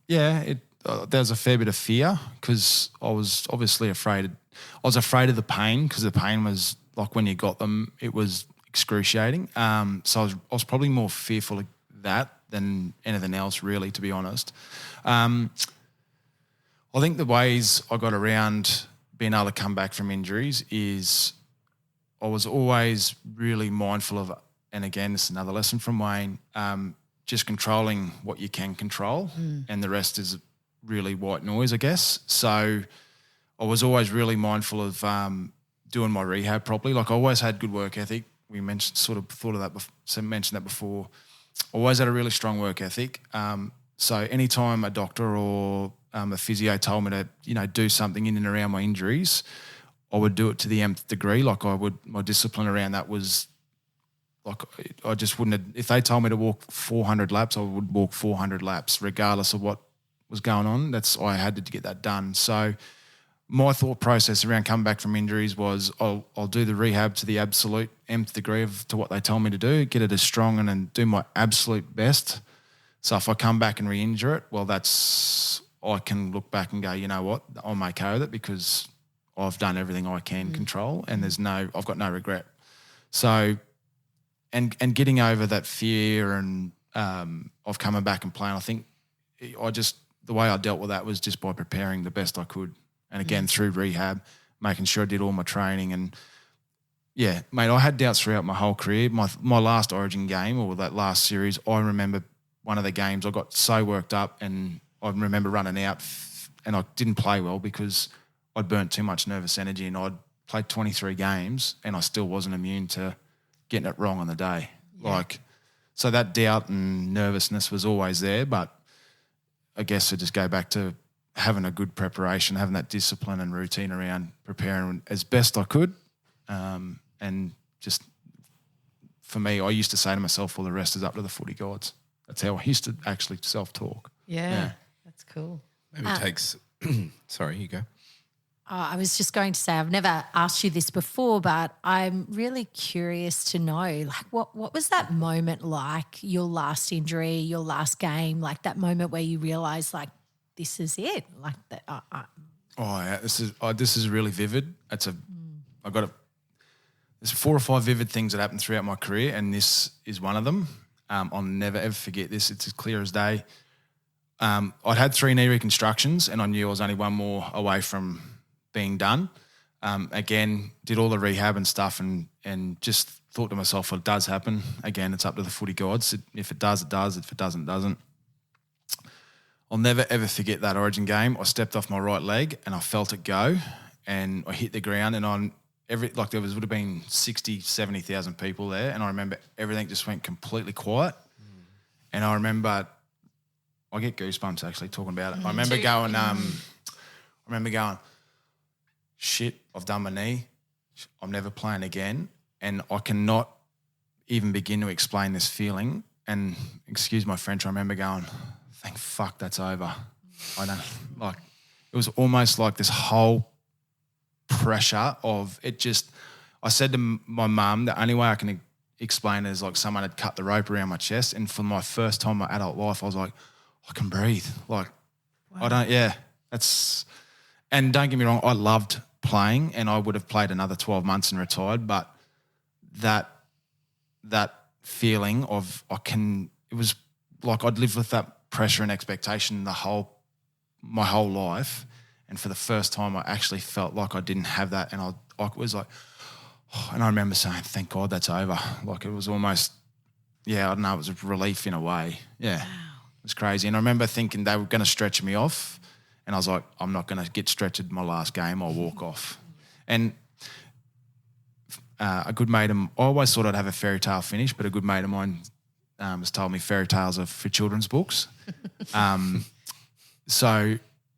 D: There's a fair bit of fear because I was obviously afraid. I was afraid of the pain because the pain was like when you got them, it was excruciating. So I was probably more fearful of that than anything else, really, to be honest. I think the ways I got around being able to come back from injuries is I was always really mindful of, and again, this is another lesson from Wayne, just controlling what you can control and the rest is really white noise, I guess. So I was always really mindful of doing my rehab properly. Like I always had good work ethic. We mentioned that before. I always had a really strong work ethic. So anytime a doctor or a physio told me to, do something in and around my injuries, I would do it to the nth degree. Like my discipline around that was like I just wouldn't have, if they told me to walk 400 laps, I would walk 400 laps regardless of what was going on. I had to get that done. So my thought process around coming back from injuries was I'll do the rehab to the absolute nth degree to what they told me to do, get it as strong and then do my absolute best. So if I come back and re-injure it, well, I can look back and go, you know what, I'm okay with it because I've done everything I can control and I've got no regret. So, and getting over that fear and of coming back and playing, I think the way I dealt with that was just by preparing the best I could. And again, through rehab, making sure I did all my training. And yeah, mate, I had doubts throughout my whole career. My last Origin game or that last series, I remember one of the games I got so worked up and I remember running out and I didn't play well because I'd burnt too much nervous energy and I'd played 23 games and I still wasn't immune to getting it wrong on the day. Yeah. So that doubt and nervousness was always there, but I guess I just go back to having a good preparation, having that discipline and routine around preparing as best I could. And just for me, I used to say to myself, well, the rest is up to the footy gods. That's how I used to actually self-talk.
B: Yeah. That's cool.
C: Maybe it takes – sorry, you go.
E: I was just going to say I've never asked you this before, but I'm really curious to know, what was that moment like, your last injury, your last game, like that moment where you realise, this is it? Like that.
D: This is really vivid. There's 4 or 5 vivid things that happened throughout my career, and this is one of them. I'll never ever forget this. It's as clear as day. I'd had 3 knee reconstructions, and I knew I was only one more away from being done. Again, did all the rehab and stuff, and just thought to myself, well, it does happen. Again, it's up to the footy gods. If it does, it does. If it doesn't, it doesn't. I'll never, ever forget that Origin game. I stepped off my right leg and I felt it go and I hit the ground and there would have been 60, 70,000 people there, and I remember everything just went completely quiet. And I remember, I get goosebumps actually talking about it. I remember going, shit, I've done my knee. I'm never playing again. And I cannot even begin to explain this feeling. And excuse my French, I remember going, thank fuck that's over. It was almost like this whole pressure of it just, I said to my mum, the only way I can explain it is like someone had cut the rope around my chest. And for my first time in my adult life, I was like, I can breathe. Wow. And don't get me wrong, I loved playing and I would have played another 12 months and retired, but that feeling of it was like I'd lived with that pressure and expectation my whole life, and for the first time I actually felt like I didn't have that, and I was like, and I remember saying, thank God that's over. Like it was almost, I don't know, it was a relief in a way. Yeah, wow. It was crazy. And I remember thinking they were going to stretch me off, and I was like, I'm not going to get stretched my last game, I'll walk off. And a good mate of mine, I always thought I'd have a fairy tale finish, but a good mate of mine has told me fairy tales are for children's books.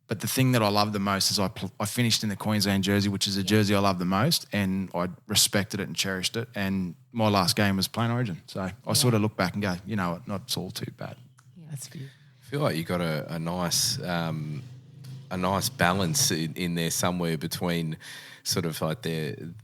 D: But the thing that I loved the most is I finished in the Queensland jersey, which is a jersey I love the most, and I respected it and cherished it. And my last game was playing Origin. So I sort of look back and go, you know what, not all too bad.
B: Yeah, that's beautiful.
C: I feel like you got a nice a nice balance in there somewhere between sort of like the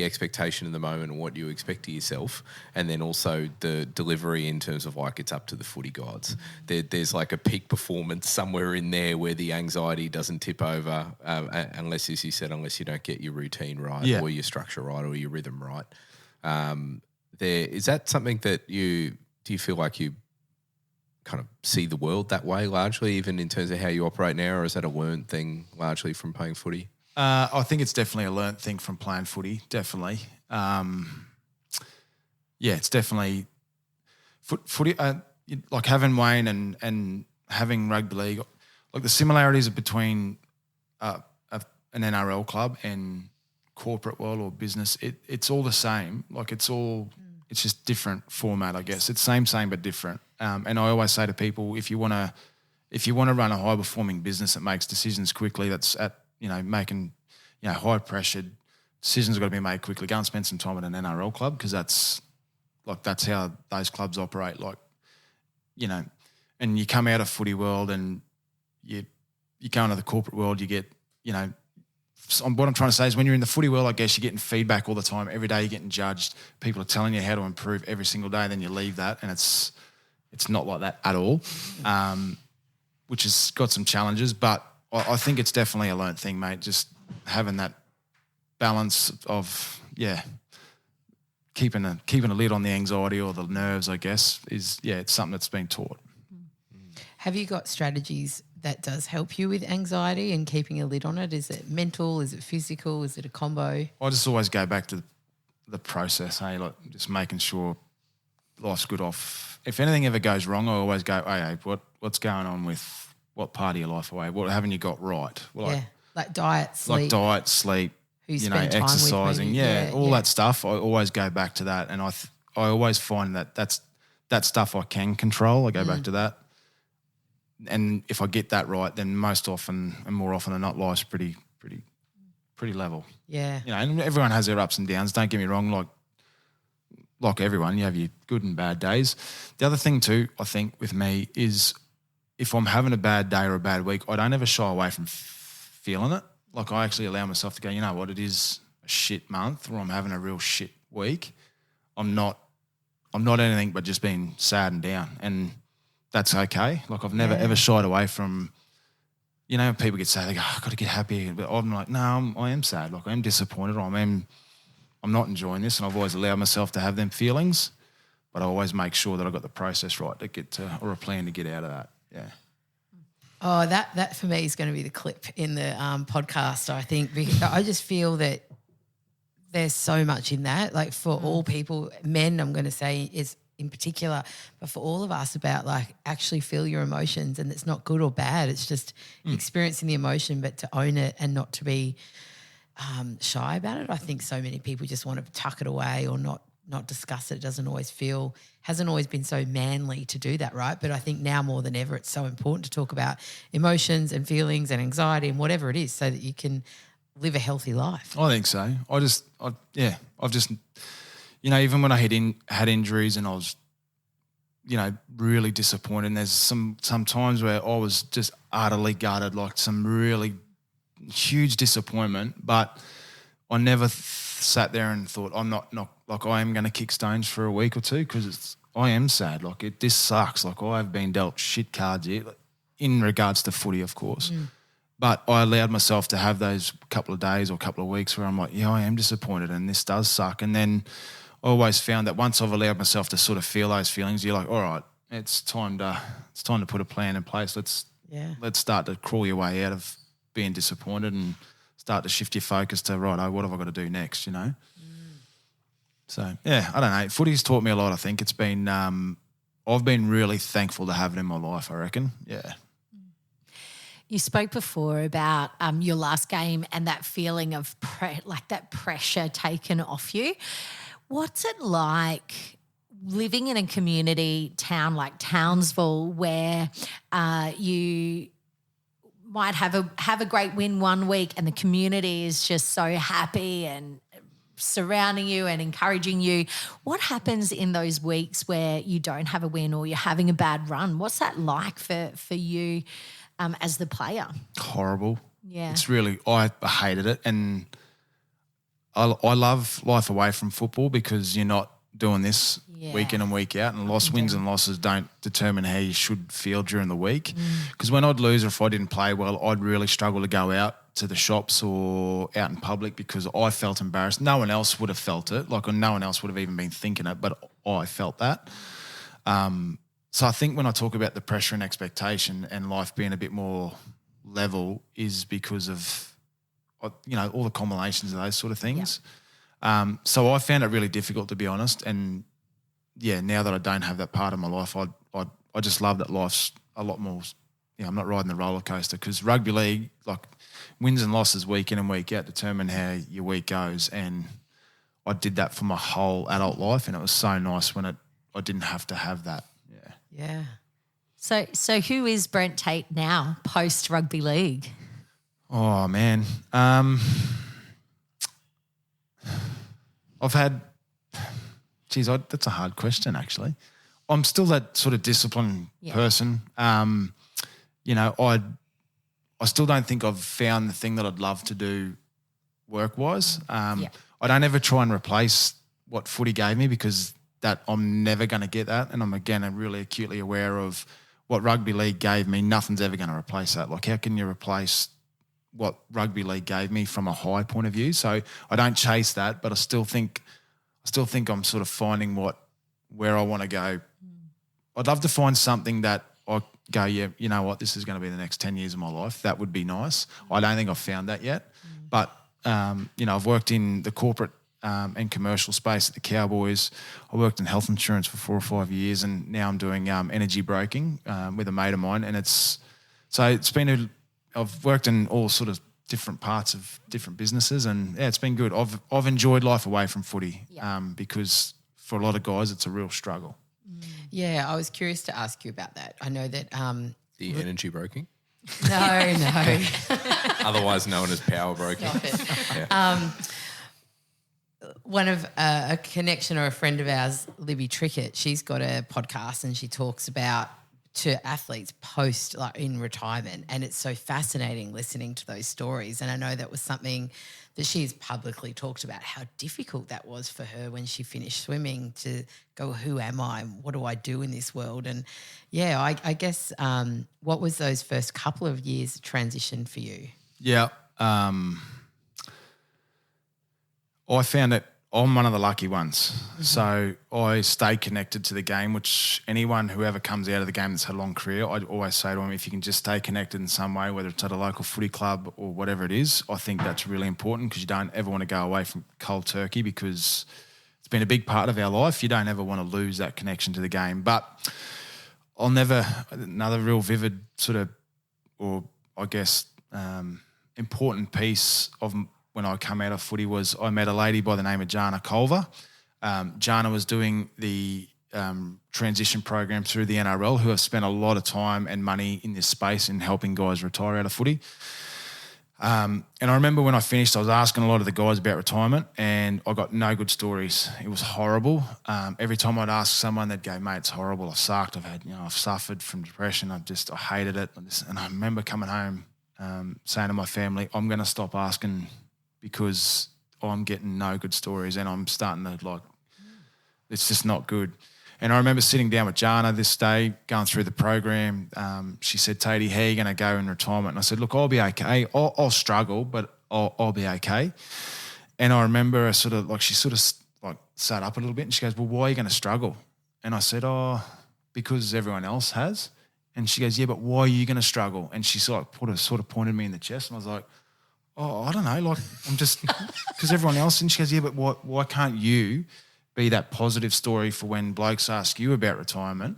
C: expectation in the moment and what you expect of yourself, and then also the delivery in terms of like it's up to the footy gods. There's like a peak performance somewhere in there where the anxiety doesn't tip over unless, as you said, unless you don't get your routine right or your structure right or your rhythm right. Is that something that do you feel like you kind of see the world that way largely, even in terms of how you operate now, or is that a learned thing largely from playing footy?
D: I think it's definitely a learnt thing from playing footy, definitely. It's definitely footy. Like having Wayne and having rugby league, like the similarities between an NRL club and corporate world or business, it's all the same. Like it's just different format, I guess. It's same but different. And I always say to people, if you want to run a high performing business that makes decisions quickly, that's at making high pressured decisions got to be made quickly. Go and spend some time at an NRL club, because that's how those clubs operate. And you come out of footy world and you go into the corporate world, you get what I'm trying to say is when you're in the footy world, I guess you're getting feedback all the time. Every day you're getting judged. People are telling you how to improve every single day. Then you leave that, and it's not like that at all, which has got some challenges. But I think it's definitely a learnt thing, mate. Just having that balance of keeping a lid on the anxiety or the nerves, I guess, it's something that's been taught.
B: Have you got strategies that does help you with anxiety and keeping a lid on it? Is it mental? Is it physical? Is it a combo?
D: I just always go back to the process, like just making sure life's good off. If anything ever goes wrong, I always go, hey, what's going on with what part of your life away? What haven't you got right? Well,
B: like diet, sleep.
D: Who exercising, that stuff. I always go back to that, and I always find that stuff I can control. I go back to that, and if I get that right, then most often and more often than not, life's pretty level.
B: Yeah,
D: and everyone has their ups and downs. Don't get me wrong, like everyone, you have your good and bad days. The other thing too, I think, with me is if I'm having a bad day or a bad week, I don't ever shy away from feeling it. Like I actually allow myself to go, you know what, it is a shit month or I'm having a real shit week. I'm not anything but just being sad and down, and that's okay. Like I've never ever shied away from, people get sad, they go, I've got to get happy. But I'm like, no, I am sad. Like I am disappointed. I'm not enjoying this, and I've always allowed myself to have them feelings, but I always make sure that I've got the process right to get to, or a plan to get out of that. Yeah.
B: Oh, that for me is going to be the clip in the podcast, I think, because I just feel that there's so much in that, like for all people, men, I'm going to say is in particular, but for all of us about like actually feel your emotions, and it's not good or bad. It's just experiencing the emotion, but to own it and not to be shy about it. I think so many people just want to tuck it away or not discuss it. It hasn't always been so manly to do that, right? But I think now more than ever, it's so important to talk about emotions and feelings and anxiety and whatever it is, so that you can live a healthy life.
D: I think so. I've just, even when I had injuries and I was, really disappointed, and there's some times where I was just utterly gutted, like some really huge disappointment, but I never sat there and thought, I'm not like I am going to kick stones for a week or two, because I am sad. Like this sucks. Like I've been dealt shit cards here, in regards to footy, of course. But I allowed myself to have those couple of days or couple of weeks where I'm like, I am disappointed and this does suck. And then I always found that once I've allowed myself to sort of feel those feelings, you're like, all right, it's time to put a plan in place. Let's start to crawl your way out of being disappointed and start to shift your focus to, right, what have I got to do next, So, I don't know. Footy's taught me a lot, I think. It's been I've been really thankful to have it in my life, I reckon. Yeah.
E: You spoke before about your last game and that feeling of that pressure taken off you. What's it like living in a community town like Townsville, where you might have a great win one week and the community is just so happy and surrounding you and encouraging you. What happens in those weeks where you don't have a win or you're having a bad run? What's that like for you as the player?
D: Horrible.
E: Yeah.
D: It's really, I hated it. And I love life away from football because you're not doing this week in and week out, and wins and losses don't determine how you should feel during the week. Because when I'd lose or if I didn't play well, I'd really struggle to go out to the shops or out in public because I felt embarrassed. No one else would have felt it, or no one else would have even been thinking it, but I felt that. So I think when I talk about the pressure and expectation and life being a bit more level is because of, all the combinations of those sort of things. So I found it really difficult, to be honest. And now that I don't have that part of my life, I just love that life's a lot more. I'm not riding the roller coaster because rugby league, wins and losses week in and week out determine how your week goes. And I did that for my whole adult life, and it was so nice when I didn't have to have that.
E: Yeah. So who is Brent Tate now post rugby league?
D: Oh man, I've had. That's a hard question actually. I'm still that sort of disciplined person. I still don't think I've found the thing that I'd love to do work-wise. I don't ever try and replace what footy gave me because that I'm never going to get that. And I'm, again, really acutely aware of what rugby league gave me. Nothing's ever going to replace that. How can you replace what rugby league gave me from a high point of view? So I don't chase that, but I still think I'm sort of finding where I want to go. I'd love to find something that I go, you know what, this is going to be the next 10 years of my life. That would be nice. I don't think I've found that yet. But, I've worked in the corporate and commercial space at the Cowboys. I worked in health insurance for 4 or 5 years, and now I'm doing energy broking with a mate of mine. And I've worked in all sort of different parts of different businesses, and it's been good. I've enjoyed life away from footy because for a lot of guys it's a real struggle.
B: Yeah, I was curious to ask you about that. I know that
C: the energy broking.
B: No.
C: Otherwise known as power broking.
B: One of a connection or a friend of ours, Libby Trickett, she's got a podcast and she talks about to athletes post in retirement, and it's so fascinating listening to those stories. And I know that was something that she's publicly talked about, how difficult that was for her when she finished swimming to go, who am I? What do I do in this world? And I guess what was those first couple of years of transition for you?
D: Yeah. I found that I'm one of the lucky ones. Mm-hmm. So I stay connected to the game, which whoever comes out of the game that's had a long career, I'd always say to them, if you can just stay connected in some way, whether it's at a local footy club or whatever it is, I think that's really important because you don't ever want to go away from cold turkey because it's been a big part of our life. You don't ever want to lose that connection to the game. But another real vivid sort of, or I guess important piece of when I come out of footy was I met a lady by the name of Jana Culver. Jana was doing the transition program through the NRL, who have spent a lot of time and money in this space in helping guys retire out of footy. And I remember when I finished, I was asking a lot of the guys about retirement and I got no good stories. It was horrible. Every time I'd ask someone, they'd go, mate, it's horrible. I sucked. I've suffered from depression. I hated it. And I remember coming home saying to my family, I'm going to stop asking because I'm getting no good stories and I'm starting to it's just not good. And I remember sitting down with Jana this day, going through the program. She said, Tatey, how are you going to go in retirement? And I said, look, I'll be okay. I'll struggle, but I'll be okay. And I remember she sat up a little bit and she goes, well, why are you going to struggle? And I said, because everyone else has. And she goes, yeah, but why are you going to struggle? And she sort of pointed me in the chest and I was like, I don't know, I'm just because everyone else. And she goes, yeah, but why can't you be that positive story for when blokes ask you about retirement?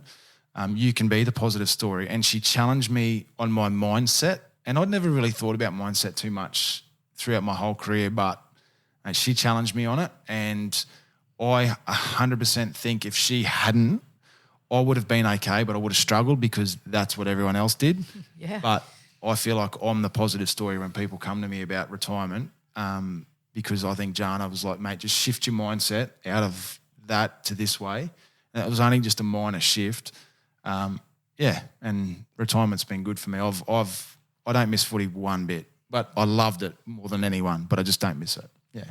D: You can be the positive story. And she challenged me on my mindset. And I'd never really thought about mindset too much throughout my whole career, but she challenged me on it. And I 100% think if she hadn't, I would have been okay, but I would have struggled because that's what everyone else did. Yeah. But I feel like I'm the positive story when people come to me about retirement because I think Jana was like, mate, just shift your mindset out of that to this way. And it was only just a minor shift. And retirement's been good for me. I don't miss footy one bit, but I loved it more than anyone, but I just don't miss it. Yeah.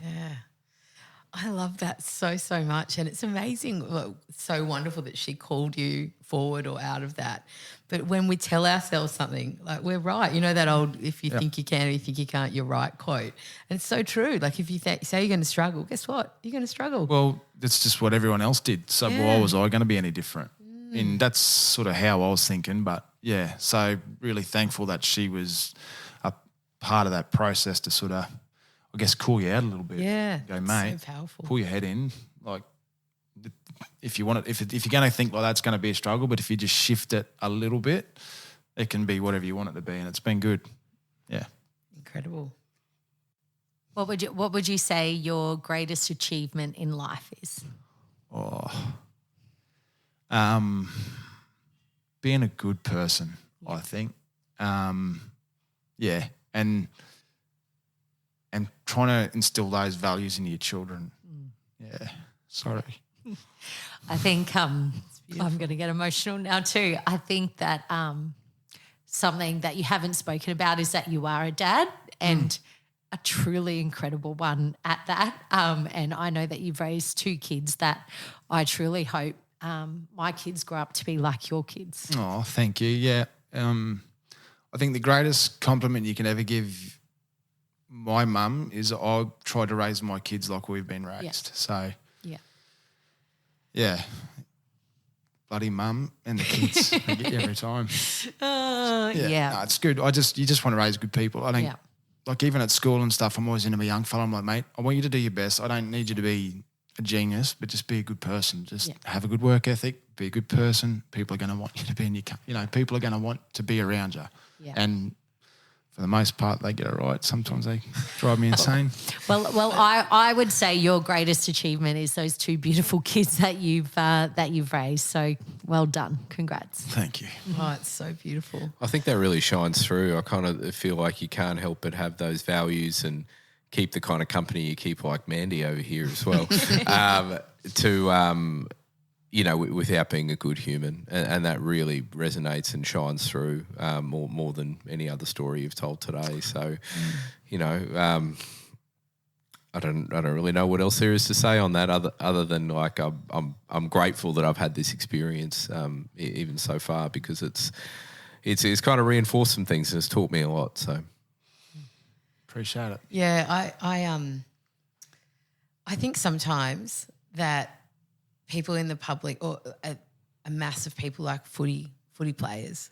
B: I love that so much, and it's amazing. Well, it's so wonderful that she called you forward or out of that. But when we tell ourselves something, like, we're right. You know that old, if you think you can or you think you can't, you're right quote. And it's so true. Like, if you say you're going to struggle, guess what? You're going to struggle.
D: Well, that's just what everyone else did. So why was I going to be any different? And that's sort of how I was thinking. But, yeah, so really thankful that she was a part of that process to sort of, I guess, cool you out a little bit.
B: Yeah,
D: go, mate,
B: so powerful.
D: Pull your head in. Like, if you want it, if you're going to think like that's going to be a struggle, but if you just shift it a little bit, it can be whatever you want it to be, and it's been good. Yeah,
B: incredible.
E: What would you say your greatest achievement in life is?
D: Being a good person, I think. And trying to instill those values into your children. Yeah, sorry.
E: I think I'm going to get emotional now too. I think that something that you haven't spoken about is that you are a dad and a truly incredible one at that. And I know that you've raised 2 kids that I truly hope my kids grow up to be like your kids.
D: Oh, thank you. Yeah. I think the greatest compliment you can ever give my mum is I try to raise my kids like we've been raised.
E: Yeah.
D: So, yeah, bloody mum and the kids, I get you every time.
E: No,
D: it's good. You just want to raise good people. I think, like, even at school and stuff, I'm always into my young fella. I'm like, mate, I want you to do your best. I don't need you to be a genius, but just be a good person. Just have a good work ethic, be a good person. People are going to want you to be in your, people are going to want to be around you.
E: Yeah.
D: And for the most part, they get it right. Sometimes they drive me insane.
E: Well, I would say your greatest achievement is those 2 beautiful kids that you've raised. So well done, congrats.
D: Thank you.
B: Oh, it's so beautiful.
C: I think that really shines through. I kind of feel like you can't help but have those values and keep the kind of company you keep, like Mandy over here as well, without being a good human. And that really resonates and shines through more than any other story you've told today. So, I don't really know what else there is to say on that other than, like, I'm grateful that I've had this experience even so far, because it's kind of reinforced some things and it's taught me a lot. So
D: appreciate it.
B: Yeah, I think sometimes that people in the public, or a mass of people like footy players,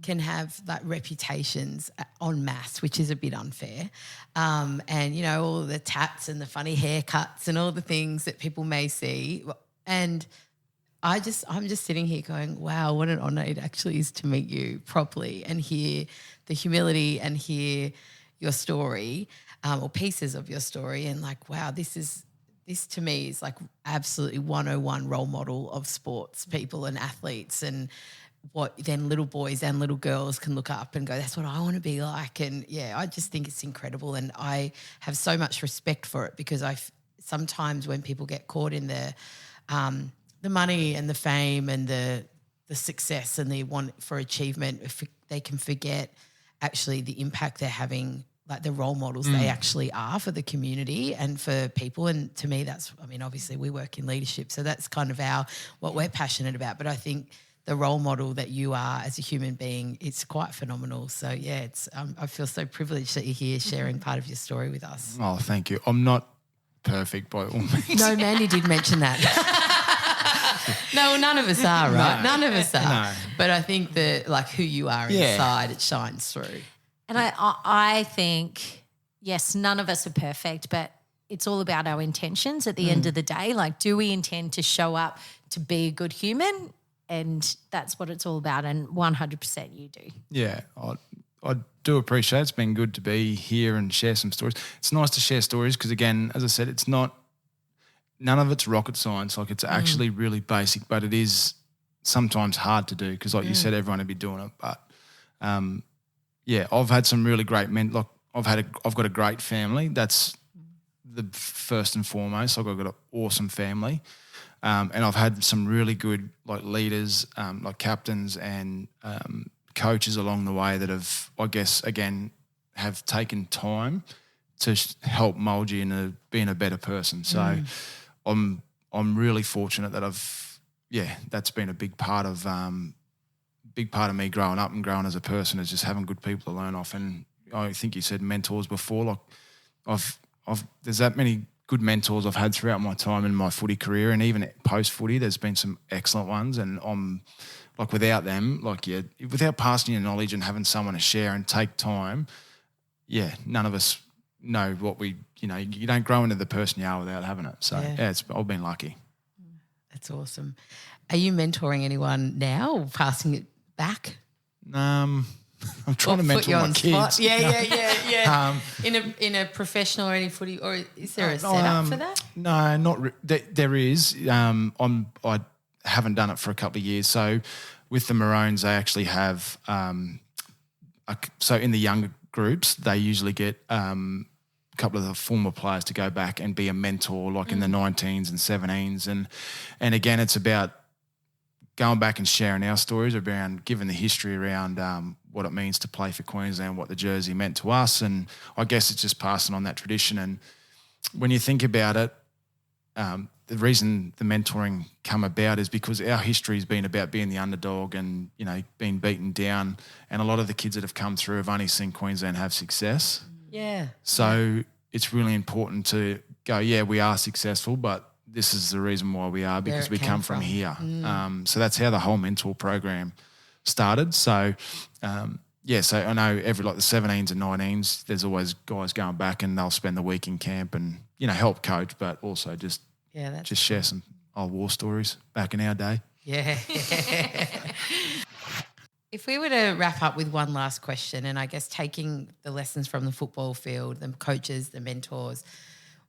B: can have like reputations en masse, which is a bit unfair. And, all the tats and the funny haircuts and all the things that people may see. And I'm just sitting here going, wow, what an honour it actually is to meet you properly and hear the humility and hear your story, or pieces of your story, and like, wow, this to me is like absolutely 101 role model of sports people and athletes, and what then little boys and little girls can look up and go, that's what I want to be like. And I just think it's incredible, and I have so much respect for it, because sometimes when people get caught in the money and the fame and the success and the want for achievement, if they can forget actually the impact they're having, like the role models they actually are for the community and for people. And to me, obviously we work in leadership, so that's kind of what we're passionate about. But I think the role model that you are as a human being, it's quite phenomenal. So it's I feel so privileged that you're here sharing part of your story with us.
D: Oh, thank you. I'm not perfect by all means.
B: No, Mandy did mention that. No, none of us are, right?
D: No.
B: None of us are.
D: No.
B: But I think that, like, who you are inside, it shines through.
E: And I think, yes, none of us are perfect, but it's all about our intentions at the end of the day. Like, do we intend to show up to be a good human? And that's what it's all about, and 100% you do.
D: Yeah, I do appreciate it. It's been good to be here and share some stories. It's nice to share stories because, again, as I said, none of it's rocket science. Like, it's actually really basic, but it is sometimes hard to do because, like you said, everyone would be doing it. But, I've had some really great men. Like, I've got a great family. That's the first and foremost. I've got an awesome family. And I've had some really good like leaders, like captains and coaches along the way that have, I guess, again, have taken time to help mould you into being a better person. So I'm really fortunate that that's been a big part of me growing up and growing as a person, is just having good people to learn off. And I think you said mentors before. Like there's that many good mentors I've had throughout my time in my footy career, and even post footy, there's been some excellent ones. And I'm like, without them, without passing your knowledge and having someone to share and take time, none of us know what you don't grow into the person you are without having it. So I've been lucky.
B: That's awesome. Are you mentoring anyone now, or passing it back?
D: I'm trying to mentor my kids.
B: Yeah. In a professional or any footy, or is there a setup for that?
D: No, not there is. I haven't done it for a couple of years. So with the Maroons, they actually have so in the younger groups, they usually get a couple of the former players to go back and be a mentor, like in the 19s and 17s, and again, it's about going back and sharing our stories around, giving the history around what it means to play for Queensland, what the jersey meant to us, and I guess it's just passing on that tradition. And when you think about it, the reason the mentoring come about is because our history has been about being the underdog and, being beaten down, and a lot of the kids that have come through have only seen Queensland have success.
B: Yeah.
D: So it's really important to go, we are successful, but this is the reason why we are, because we come from here. So that's how the whole mentor program started. So, so I know the 17s and 19s, there's always guys going back and they'll spend the week in camp and, help coach, but also just share some old war stories back in our day.
B: Yeah. If we were to wrap up with one last question, and I guess taking the lessons from the football field, the coaches, the mentors,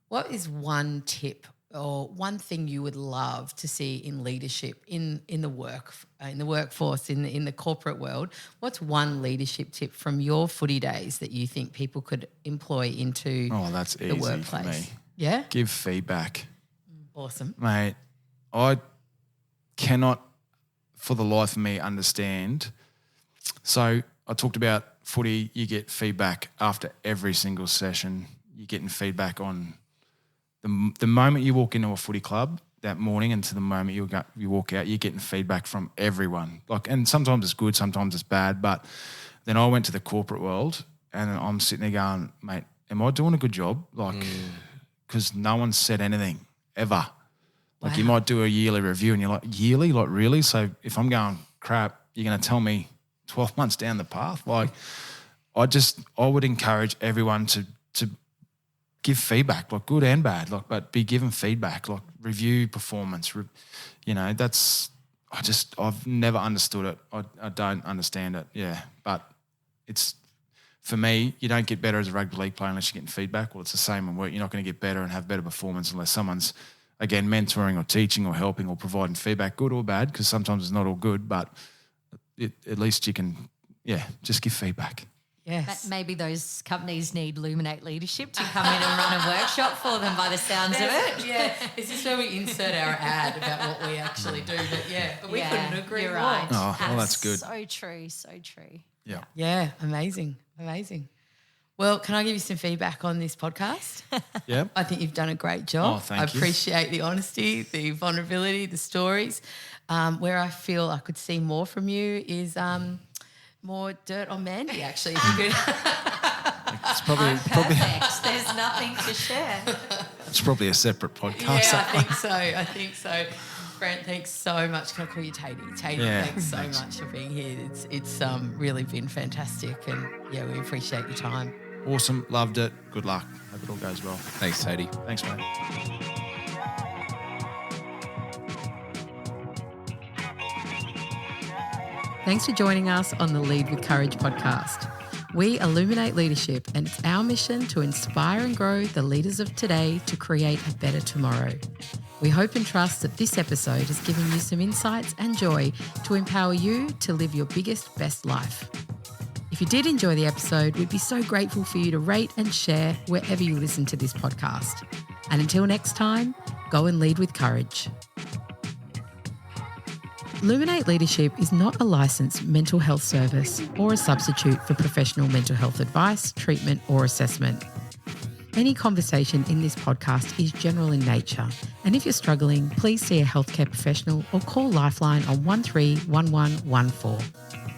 B: what is one tip or one thing you would love to see in leadership in the workforce, in the corporate world? What's one leadership tip from your footy days that you think people could employ into
D: that's
B: the
D: easy
B: workplace?
D: For me.
B: Yeah?
D: Give feedback.
B: Awesome.
D: Mate, I cannot for the life of me understand. So I talked about footy, you get feedback after every single session. You're getting feedback on the moment you walk into a footy club that morning and to the moment you walk out, you're getting feedback from everyone. And sometimes it's good, sometimes it's bad. But then I went to the corporate world and I'm sitting there going, mate, am I doing a good job? Because no one said anything ever. Wow. You might do a yearly review and you're like, yearly? Like, really? So if I'm going, crap, you're going to tell me 12 months down the path? I would encourage everyone to give feedback, like good and bad, but be given feedback, like review performance. I've never understood it. I don't understand it. Yeah, but it's, for me, you don't get better as a rugby league player unless you're getting feedback. Well, it's the same in work. You're not going to get better and have better performance unless someone's, again, mentoring or teaching or helping or providing feedback, good or bad, because sometimes it's not all good, but at least you can, just give feedback.
B: Yes.
E: Maybe those companies need Luminate leadership to come in and run a workshop for them by the sounds of it.
B: Yeah, is this where we insert our ad about what we actually do? But we couldn't agree more.
E: Right.
D: Oh, well, that's good.
E: So true, so true.
D: Yeah.
B: Yeah, amazing. Well, can I give you some feedback on this podcast?
D: Yeah.
B: I think you've done a great job.
D: Oh, thank you.
B: I appreciate the honesty, the vulnerability, the stories. Where I feel I could see more from you is more dirt on Mandy, actually, if you could.
D: It's probably
E: Perfect. There's nothing to share.
D: It's probably a separate podcast.
B: Yeah, I think so. Brent, thanks so much. Can I call you Tatey? Thanks so much for being here. It's really been fantastic, and we appreciate your time.
D: Awesome, loved it. Good luck. Hope it all goes well.
C: Thanks, Tatey.
D: Thanks, mate.
B: Thanks for joining us on the Lead with Courage podcast. We illuminate leadership, and it's our mission to inspire and grow the leaders of today to create a better tomorrow. We hope and trust that this episode has given you some insights and joy to empower you to live your biggest, best life. If you did enjoy the episode, we'd be so grateful for you to rate and share wherever you listen to this podcast. And until next time, go and lead with courage. Luminate Leadership is not a licensed mental health service or a substitute for professional mental health advice, treatment, or assessment. Any conversation in this podcast is general in nature, and if you're struggling, please see a healthcare professional or call Lifeline on 131114.